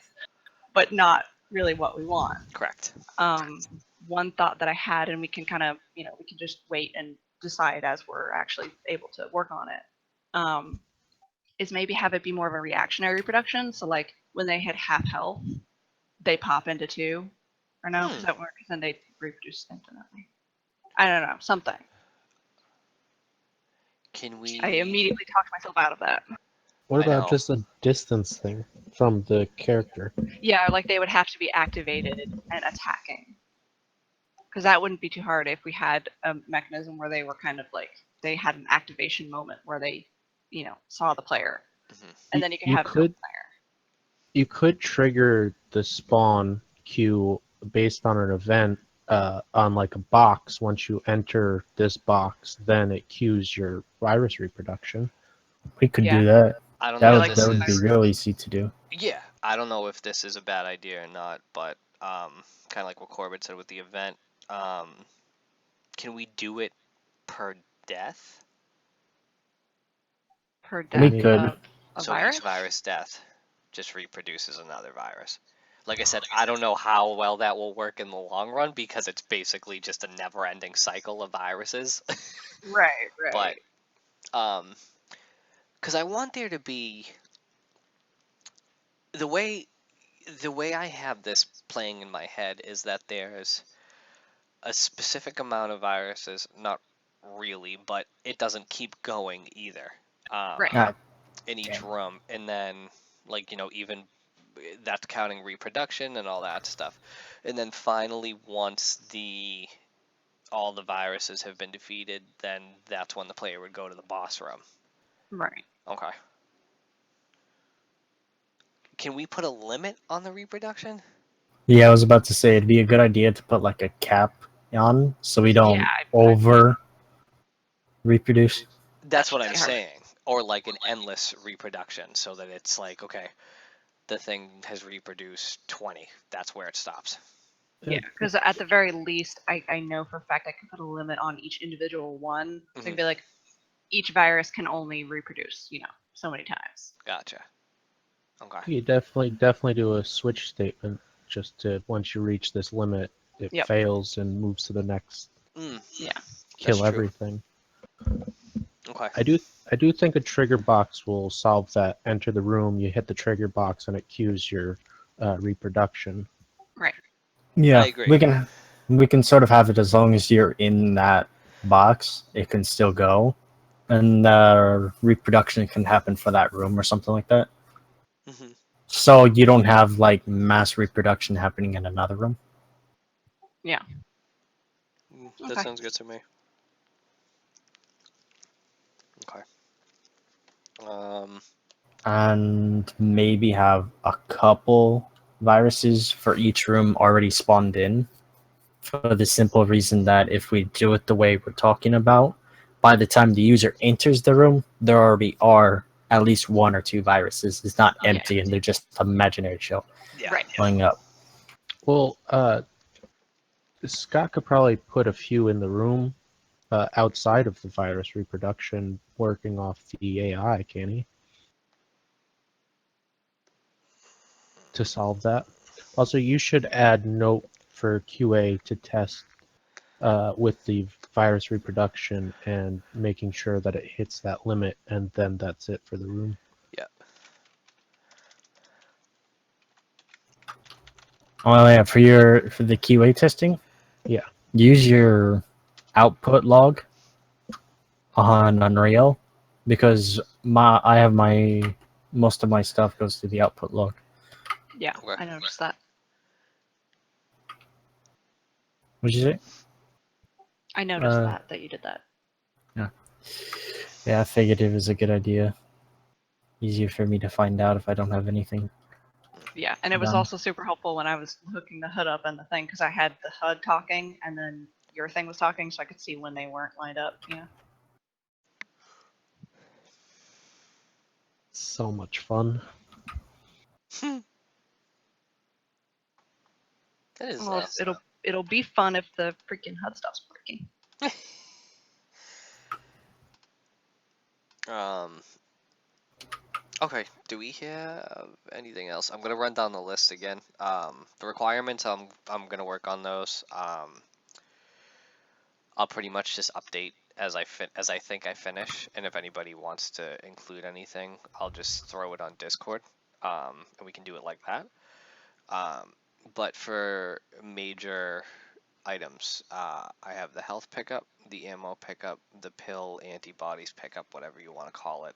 [SPEAKER 3] but not really what we want.
[SPEAKER 1] Correct.
[SPEAKER 3] One thought that I had, and we can kind of, we can just wait and decide as we're actually able to work on it, is maybe have it be more of a reactionary reproduction. So like when they hit half health, they pop into 2. Or no, does that work? Because then they reproduce infinitely. I don't know, something.
[SPEAKER 1] Can we?
[SPEAKER 3] I immediately talked myself out of that.
[SPEAKER 4] What
[SPEAKER 1] I
[SPEAKER 4] about
[SPEAKER 1] know.
[SPEAKER 4] just a distance thing from the character?
[SPEAKER 3] Yeah, like they would have to be activated and attacking. Because that wouldn't be too hard if we had a mechanism where they were kind of like, they had an activation moment where they, saw the player.
[SPEAKER 1] Mhm.
[SPEAKER 3] And then you could
[SPEAKER 4] You
[SPEAKER 3] have no
[SPEAKER 4] could-
[SPEAKER 3] player.
[SPEAKER 4] You could trigger the spawn queue based on an event on like a box. Once you enter this box, then it queues your virus reproduction.
[SPEAKER 2] We could
[SPEAKER 3] Yeah.
[SPEAKER 2] do that.
[SPEAKER 1] I don't
[SPEAKER 2] That
[SPEAKER 1] know
[SPEAKER 2] would
[SPEAKER 1] if
[SPEAKER 2] that
[SPEAKER 1] this
[SPEAKER 2] would be
[SPEAKER 1] is.
[SPEAKER 2] real easy to do.
[SPEAKER 1] Yeah, I don't know if this is a bad idea or not, but kind of like what Corbett said with the event, can we do it per death?
[SPEAKER 3] Per
[SPEAKER 2] We
[SPEAKER 3] death
[SPEAKER 2] could.
[SPEAKER 3] of a
[SPEAKER 1] So
[SPEAKER 3] virus?
[SPEAKER 1] each virus death just reproduces another virus. Like I said, I don't know how well that will work in the long run because it's basically just a never-ending cycle of viruses.
[SPEAKER 3] Right,
[SPEAKER 1] But
[SPEAKER 3] right.
[SPEAKER 1] because I want there to be the way I have this playing in my head is that there's a specific amount of viruses, not really, but it doesn't keep going either.
[SPEAKER 3] Right.
[SPEAKER 2] Ah,
[SPEAKER 1] In each
[SPEAKER 2] damn.
[SPEAKER 1] room, and then even that's counting reproduction and all that stuff. And then finally, once all the viruses have been defeated, then that's when the player would go to the boss room.
[SPEAKER 3] Right.
[SPEAKER 1] Okay. Can we put a limit on the reproduction?
[SPEAKER 2] Yeah, I was about to say it'd be a good idea to put like a cap on so we don't
[SPEAKER 3] Yeah,
[SPEAKER 2] over reproduce.
[SPEAKER 1] That's what I'm
[SPEAKER 3] pretty hard.
[SPEAKER 1] saying. Or like an endless reproduction, so that it's like, okay, the thing has reproduced 20. That's where it stops.
[SPEAKER 3] Yeah, because at the very least, I know for a fact I can put a limit on each individual one. So I can be like, each virus can only reproduce, so many times.
[SPEAKER 1] Gotcha. Okay.
[SPEAKER 4] You definitely do a switch statement just to once you reach this limit, it
[SPEAKER 3] Yep.
[SPEAKER 4] fails and moves to the next.
[SPEAKER 3] Yeah.
[SPEAKER 4] Kill
[SPEAKER 1] true.
[SPEAKER 4] everything.
[SPEAKER 1] Okay.
[SPEAKER 4] I do think a trigger box will solve that. Enter the room, you hit the trigger box, and it cues your reproduction.
[SPEAKER 3] Right.
[SPEAKER 2] Yeah,
[SPEAKER 1] I agree.
[SPEAKER 2] we can sort of have it as long as you're in that box, it can still go, and reproduction can happen for that room or something like that.
[SPEAKER 1] Mm-hmm.
[SPEAKER 2] So you don't have like mass reproduction happening in another room.
[SPEAKER 3] Yeah.
[SPEAKER 1] That
[SPEAKER 3] Okay.
[SPEAKER 1] sounds good to me. Okay.
[SPEAKER 2] And maybe have a couple viruses for each room already spawned in, for the simple reason that if we do it the way we're talking about, by the time the user enters the room, there already are at least 1 or 2 viruses. It's not empty and they're just imaginary
[SPEAKER 1] Yeah.
[SPEAKER 3] Right.
[SPEAKER 2] showing up.
[SPEAKER 4] Well, Scott could probably put a few in the room outside of the virus reproduction, working off the AI, can he? To solve that. Also, you should add note for QA to test with the virus reproduction and making sure that it hits that limit, and then that's it for the room.
[SPEAKER 1] Yeah.
[SPEAKER 2] Oh yeah, for the QA testing,
[SPEAKER 4] Yeah.
[SPEAKER 2] use your output log on Unreal, because I have my most of my stuff goes to the output log.
[SPEAKER 3] Yeah,
[SPEAKER 1] Okay.
[SPEAKER 3] I noticed that.
[SPEAKER 2] What'd you say?
[SPEAKER 3] I noticed that you did that.
[SPEAKER 2] Yeah, I figured it was a good idea. Easier for me to find out if I don't have anything.
[SPEAKER 3] Yeah, and it was
[SPEAKER 2] Done.
[SPEAKER 3] also super helpful when I was hooking the HUD up and the thing because I had the HUD talking and then your thing was talking, so I could see when they weren't lined up. Yeah.
[SPEAKER 4] So much fun.
[SPEAKER 1] That is
[SPEAKER 3] Well, it'll be fun if the freaking HUD stops working.
[SPEAKER 1] Okay, do we have anything else? I'm gonna run down the list again. The requirements, I'm gonna work on those. I'll pretty much just update as I think I finish, and if anybody wants to include anything, I'll just throw it on Discord. And we can do it like that. But for major items, I have the health pickup, the ammo pickup, the pill antibodies pickup, whatever you want to call it.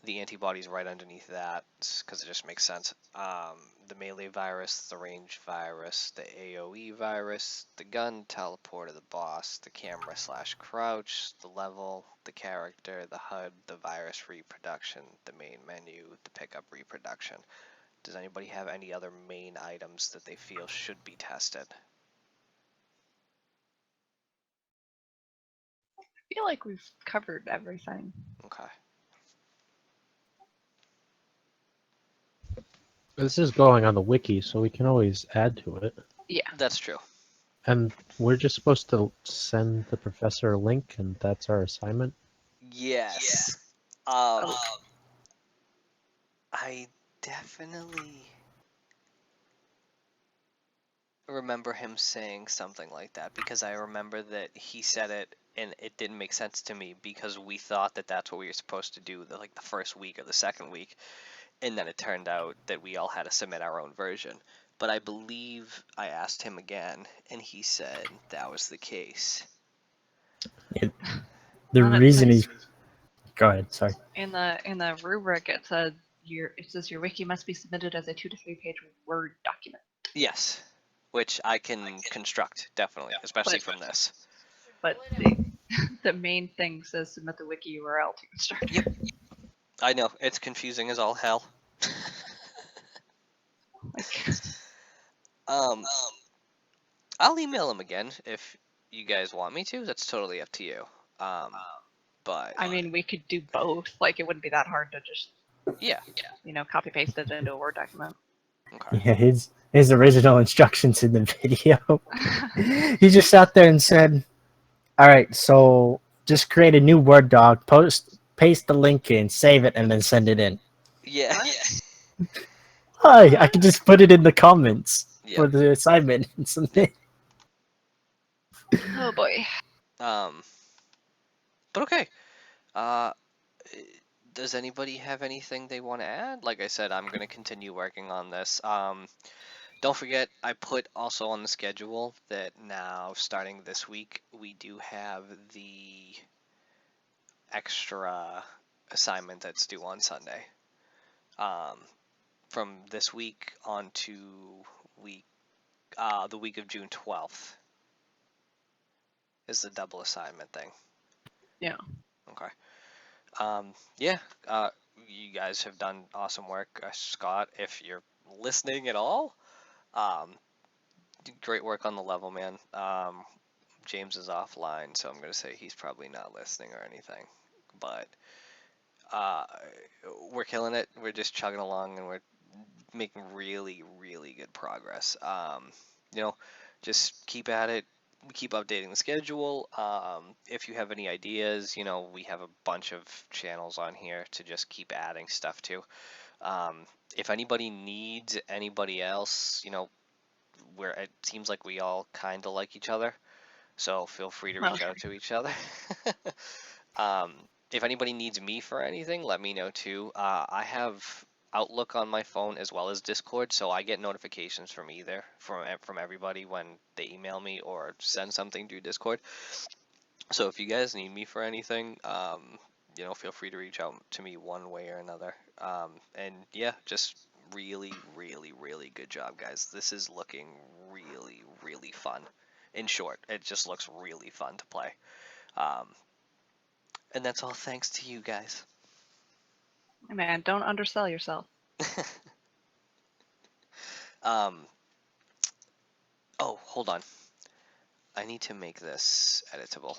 [SPEAKER 1] The antibodies right underneath that because it just makes sense. The melee virus, the range virus, the AoE virus, the gun, teleport of the boss, the camera / crouch, the level, the character, the HUD, the virus reproduction, the main menu, the pickup reproduction. Does anybody have any other main items that they feel should be tested?
[SPEAKER 3] I feel like we've covered everything.
[SPEAKER 1] Okay.
[SPEAKER 4] This is going on the wiki, so we can always add to it.
[SPEAKER 3] Yeah.
[SPEAKER 1] That's true.
[SPEAKER 4] And we're just supposed to send the professor a link, and that's our assignment.
[SPEAKER 1] Yes.
[SPEAKER 3] Oh.
[SPEAKER 1] I definitely remember him saying something like that because I remember that he said it and it didn't make sense to me because we thought that that's what we were supposed to do the first week or the second week, and then it turned out that we all had to submit our own version. But I believe I asked him again and he said that was the case.
[SPEAKER 2] The
[SPEAKER 3] On it
[SPEAKER 2] reason
[SPEAKER 3] says-
[SPEAKER 2] he's go ahead. Sorry.
[SPEAKER 3] In the rubric, it says your wiki must be submitted as a 2 to 3 page Word document.
[SPEAKER 1] Yes, which I can construct definitely, especially from this.
[SPEAKER 3] But the main thing says submit the wiki URL to construct.
[SPEAKER 1] Yep. I know it's confusing as all hell.
[SPEAKER 3] Like,
[SPEAKER 1] I'll email him again if you guys want me to. That's totally up to you. But
[SPEAKER 3] I mean, we could do both. Like, it wouldn't be that hard to just
[SPEAKER 1] yeah.
[SPEAKER 3] copy paste it into a Word document.
[SPEAKER 1] Okay.
[SPEAKER 2] Yeah, his original instructions in the video. He just sat there and said, "All right, so just create a new Word doc, paste the link in, save it, and then send it in."
[SPEAKER 1] Yeah.
[SPEAKER 2] Hi, I could just put it in the comments for
[SPEAKER 1] Yep.
[SPEAKER 2] the assignment and submit.
[SPEAKER 3] Oh boy.
[SPEAKER 1] But okay. Uh, does anybody have anything they want to add? Like I said, I'm gonna continue working on this. Don't forget, I put also on the schedule that now, starting this week, we do have the extra assignment that's due on Sunday. From this week on to the week of June 12th is the double assignment thing.
[SPEAKER 3] Yeah.
[SPEAKER 1] Okay. Yeah. You guys have done awesome work, Scott. If you're listening at all, great work on the level, man. James is offline, so I'm gonna say he's probably not listening or anything, but we're killing it. We're just chugging along, and we're making really, really good progress. Just keep at it. We keep updating the schedule. If you have any ideas, we have a bunch of channels on here to just keep adding stuff to. If anybody needs anybody else, where it seems like we all kind of like each other, so feel free to reach out to each other. If anybody needs me for anything, let me know too. I have Outlook on my phone as well as Discord, so I get notifications from either from everybody when they email me or send something through Discord. So if you guys need me for anything, feel free to reach out to me one way or another. And yeah, just really, really, really good job, guys. This is looking really, really fun. In short, it just looks really fun to play. And that's all thanks to you guys.
[SPEAKER 3] Man, don't undersell yourself.
[SPEAKER 1] Oh, hold on. I need to make this editable.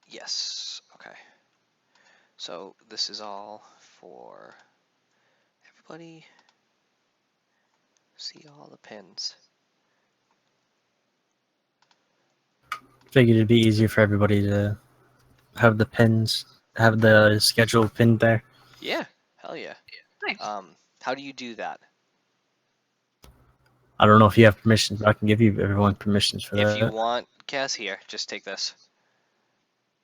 [SPEAKER 1] Yes, okay. So this is all for everybody. See all the pins.
[SPEAKER 2] Figured it'd be easier for everybody to have the pins, have the schedule pinned there.
[SPEAKER 1] Yeah, hell yeah.
[SPEAKER 3] Nice.
[SPEAKER 1] How do you do that?
[SPEAKER 2] I don't know if you have permissions, but I can give you everyone permissions for that.
[SPEAKER 1] If you want, Cass, here, just take this.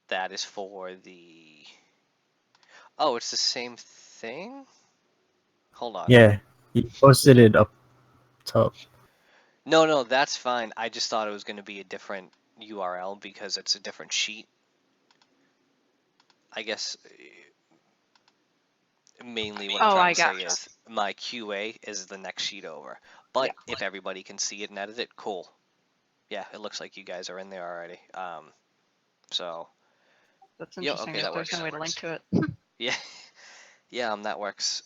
[SPEAKER 1] That is for the... Oh, it's the same thing? Hold on.
[SPEAKER 2] Yeah, you posted it up top.
[SPEAKER 1] No, that's fine. I just thought it was going to be a different URL because it's a different sheet. I guess mainly what I'm trying to say is my QA is the next sheet over. But if everybody can see it and edit it, cool. Yeah, it looks like you guys are in there already. So
[SPEAKER 3] that's interesting.
[SPEAKER 1] Okay, that
[SPEAKER 3] There's
[SPEAKER 1] works.
[SPEAKER 3] no way to link to it.
[SPEAKER 1] Yeah, yeah, that works.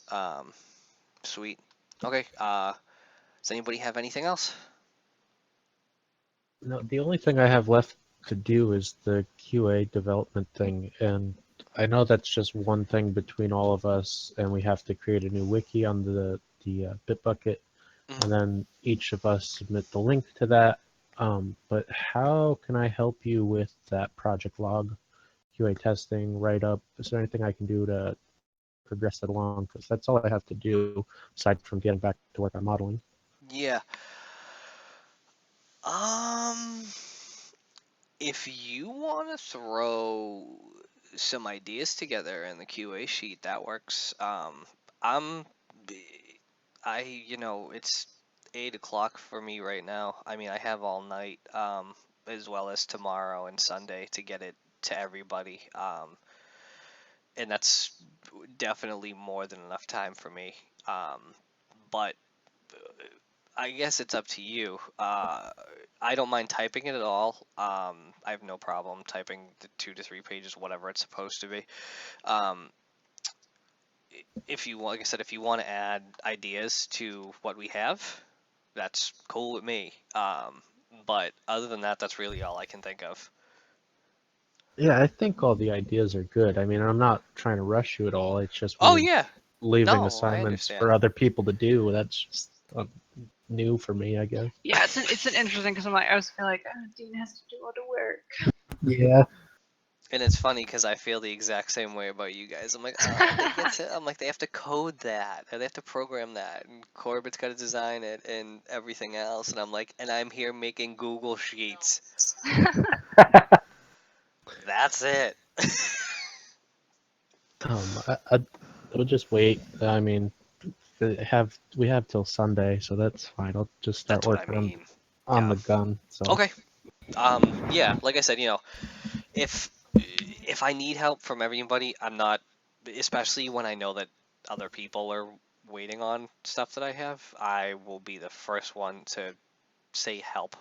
[SPEAKER 1] Sweet. Okay. Does anybody have anything else?
[SPEAKER 4] No, the only thing I have left to do is the QA development thing, and I know that's just one thing between all of us, and we have to create a new wiki on the Bitbucket, and then each of us submit the link to that. But how can I help you with that project log, QA testing, write up? Is there anything I can do to progress that along? Because that's all I have to do aside from getting back to work on modeling.
[SPEAKER 1] Yeah. If you want to throw some ideas together in the QA sheet, that works. It's 8 o'clock for me right now. I mean, I have all night, as well as tomorrow and Sunday to get it to everybody. And that's definitely more than enough time for me. But I guess it's up to you. I don't mind typing it at all. I have no problem typing the 2 to 3 pages, whatever it's supposed to be. If you, like I said, if you want to add ideas to what we have, that's cool with me. But other than that, that's really all I can think of.
[SPEAKER 4] Yeah, I think all the ideas are good. I mean, I'm not trying to rush you at all. It's just
[SPEAKER 1] Yeah.
[SPEAKER 4] leaving
[SPEAKER 1] No,
[SPEAKER 4] assignments for other people to do. That's just new for me, I guess.
[SPEAKER 3] Yeah, it's an interesting because I was feeling like, oh, Dean has to do all the work.
[SPEAKER 2] Yeah.
[SPEAKER 1] And it's funny because I feel the exact same way about you guys. I'm like, they have to code that, and they have to program that, and Corbett's got to design it, and everything else. And I'm like, and I'm here making Google Sheets. That's it.
[SPEAKER 4] I'll just wait. I mean, we have till Sunday, so that's fine. I'll just start working on the gun. So.
[SPEAKER 1] Okay. Yeah, like I said, if I need help from everybody, I'm not, especially when I know that other people are waiting on stuff that I have, I will be the first one to say help.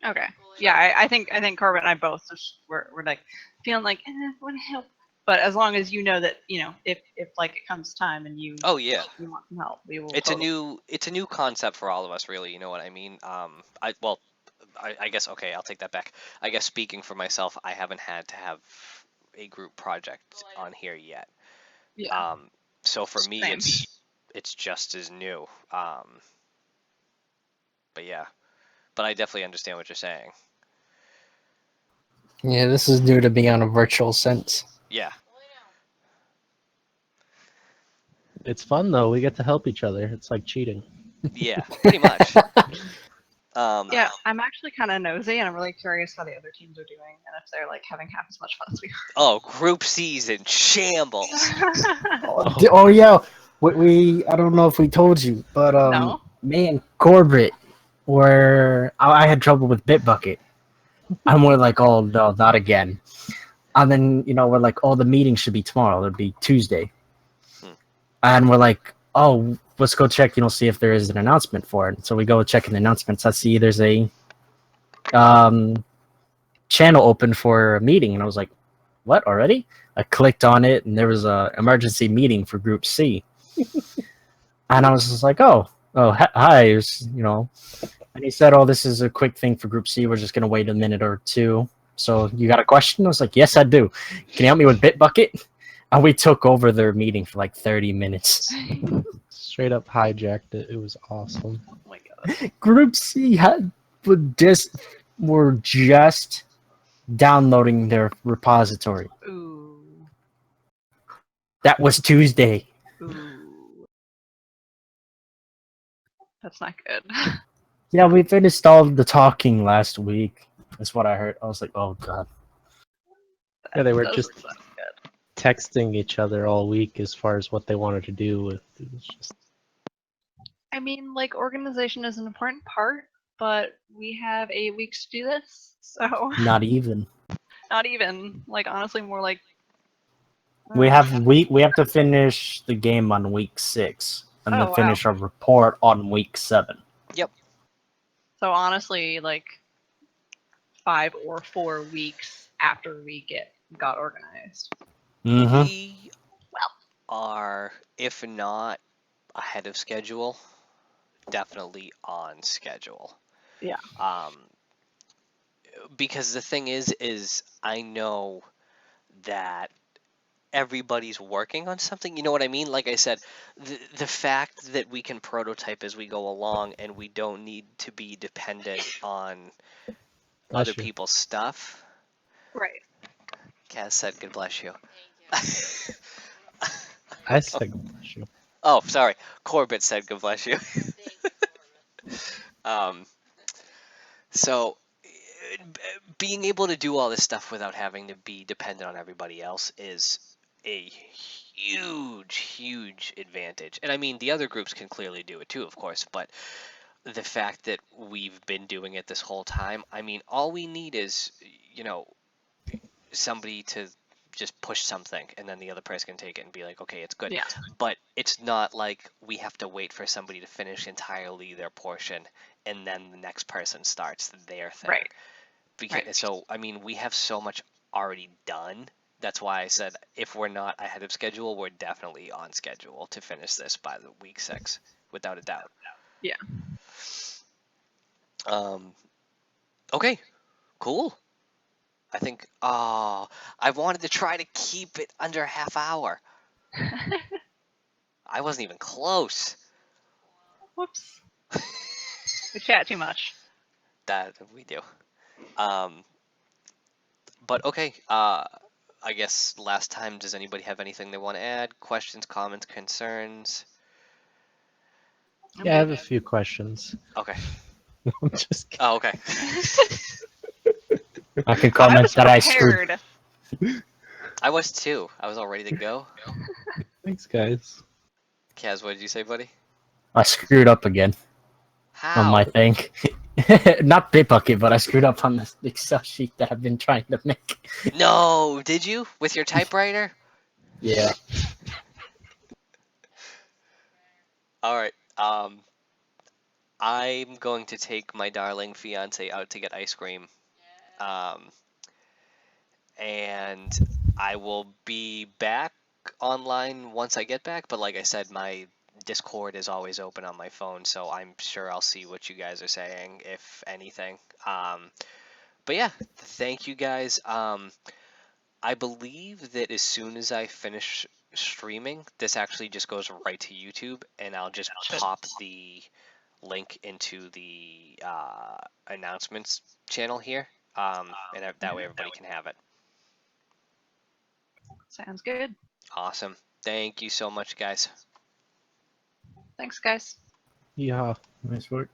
[SPEAKER 3] Okay. Yeah, I think Corbett and I both we're like feeling like want to help, but as long as you know that if like it comes time and you you want some help, we will.
[SPEAKER 1] It's a new concept for all of us, really. You know what I mean? I guess, okay, I'll take that back. I guess speaking for myself, I haven't had to have a group project on here yet.
[SPEAKER 3] Yeah.
[SPEAKER 1] So for me, it's just as new. But yeah, but I definitely understand what you're saying.
[SPEAKER 2] Yeah, this is new to me on a virtual sense.
[SPEAKER 1] Yeah.
[SPEAKER 4] It's fun though. We get to help each other. It's like cheating.
[SPEAKER 1] Yeah, pretty much.
[SPEAKER 3] Yeah, I'm actually kind of nosy, and I'm really curious how the other teams are doing, and if they're like having half as much fun as we are.
[SPEAKER 1] Oh, Group C's in shambles.
[SPEAKER 2] Oh yeah, I don't know if we told you, but
[SPEAKER 3] No?
[SPEAKER 2] me and Corbett I had trouble with Bitbucket. And we're like, oh no, not again. And then we're like, oh, the meeting should be tomorrow. It'll be Tuesday. And we're like, oh, let's go check, see if there is an announcement for it. So we go check in the announcements. I see there's a channel open for a meeting, and I was like, what, already? I clicked on it, and there was a emergency meeting for Group C. And I was just like, oh, hi, and he said, oh, this is a quick thing for Group C. We're just going to wait a minute or two. So you got a question? I was like, yes, I do. Can you help me with Bitbucket? And we took over their meeting for like 30 minutes.
[SPEAKER 4] Straight up hijacked it. It was awesome.
[SPEAKER 3] Oh my god.
[SPEAKER 2] Group C were just downloading their repository.
[SPEAKER 3] Ooh.
[SPEAKER 2] That was Tuesday.
[SPEAKER 3] Ooh. That's not good.
[SPEAKER 2] Yeah, we finished all of the talking last week. That's what I heard. I was like, oh god.
[SPEAKER 4] Yeah, they were
[SPEAKER 3] That
[SPEAKER 4] just
[SPEAKER 3] doesn't sound good.
[SPEAKER 4] texting each other all week as far as what they wanted to do. It was just
[SPEAKER 3] I mean, like, organization is an important part, but we have 8 weeks to do this, so
[SPEAKER 2] Not even.
[SPEAKER 3] not even. Like, honestly, more like
[SPEAKER 2] We have to finish the game on week 6 and
[SPEAKER 3] Oh,
[SPEAKER 2] then
[SPEAKER 3] wow.
[SPEAKER 2] finish our report on week 7.
[SPEAKER 1] Yep.
[SPEAKER 3] So honestly, like 5 or 4 weeks after we got organized.
[SPEAKER 2] Mm-hmm.
[SPEAKER 1] We are, if not ahead of schedule, definitely on schedule.
[SPEAKER 3] Yeah.
[SPEAKER 1] Because the thing is I know that everybody's working on something. You know what I mean? Like I said, the fact that we can prototype as we go along and we don't need to be dependent on
[SPEAKER 4] Bless
[SPEAKER 1] other
[SPEAKER 4] you.
[SPEAKER 1] people's stuff.
[SPEAKER 3] Right.
[SPEAKER 1] Kaz said, "God bless you."
[SPEAKER 4] I said bless you.
[SPEAKER 1] Oh, sorry. Corbett said, "God bless you." So being able to do all this stuff without having to be dependent on everybody else is a huge advantage. And I mean, the other groups can clearly do it too, of course, but the fact that we've been doing it this whole time, I mean, all we need is, somebody to just push something and then the other person can take it and be like, okay, it's good.
[SPEAKER 3] Yeah.
[SPEAKER 1] But it's not like we have to wait for somebody to finish entirely their portion and then the next person starts their thing.
[SPEAKER 3] Right.
[SPEAKER 1] Because,
[SPEAKER 3] Right.
[SPEAKER 1] So, I mean, we have so much already done. That's why I said if we're not ahead of schedule, we're definitely on schedule to finish this by the week 6, without a doubt.
[SPEAKER 3] Yeah.
[SPEAKER 1] Okay, cool. I think, I wanted to try to keep it under a half hour. I wasn't even close.
[SPEAKER 3] Whoops. We chat too much.
[SPEAKER 1] That we do. But okay, I guess last time, does anybody have anything they want to add? Questions, comments, concerns?
[SPEAKER 4] Yeah, I have a few questions.
[SPEAKER 1] Okay.
[SPEAKER 4] I'm just kidding.
[SPEAKER 1] Oh, okay.
[SPEAKER 2] I can
[SPEAKER 3] I
[SPEAKER 2] comment
[SPEAKER 3] was
[SPEAKER 2] that I screwed.
[SPEAKER 3] prepared.
[SPEAKER 1] I was too. I was all ready to go.
[SPEAKER 4] Thanks, guys.
[SPEAKER 1] Kaz, what did you say, buddy?
[SPEAKER 2] I screwed up again on
[SPEAKER 1] How?
[SPEAKER 2] my thing. Not Bitbucket, but I screwed up on the Excel sheet that I've been trying to make.
[SPEAKER 1] No, did you? With your typewriter?
[SPEAKER 2] Yeah.
[SPEAKER 1] All right. I'm going to take my darling fiance out to get ice cream. And I will be back online once I get back. But like I said, my Discord is always open on my phone, so I'm sure I'll see what you guys are saying, if anything. But yeah, thank you guys. I believe that as soon as I finish streaming, this actually just goes right to YouTube, and I'll just pop the link into the announcements channel here, and that way everybody can have it.
[SPEAKER 3] Sounds good.
[SPEAKER 1] Awesome. Thank you so much, guys.
[SPEAKER 3] Thanks, guys.
[SPEAKER 4] Yeah.
[SPEAKER 2] Nice work.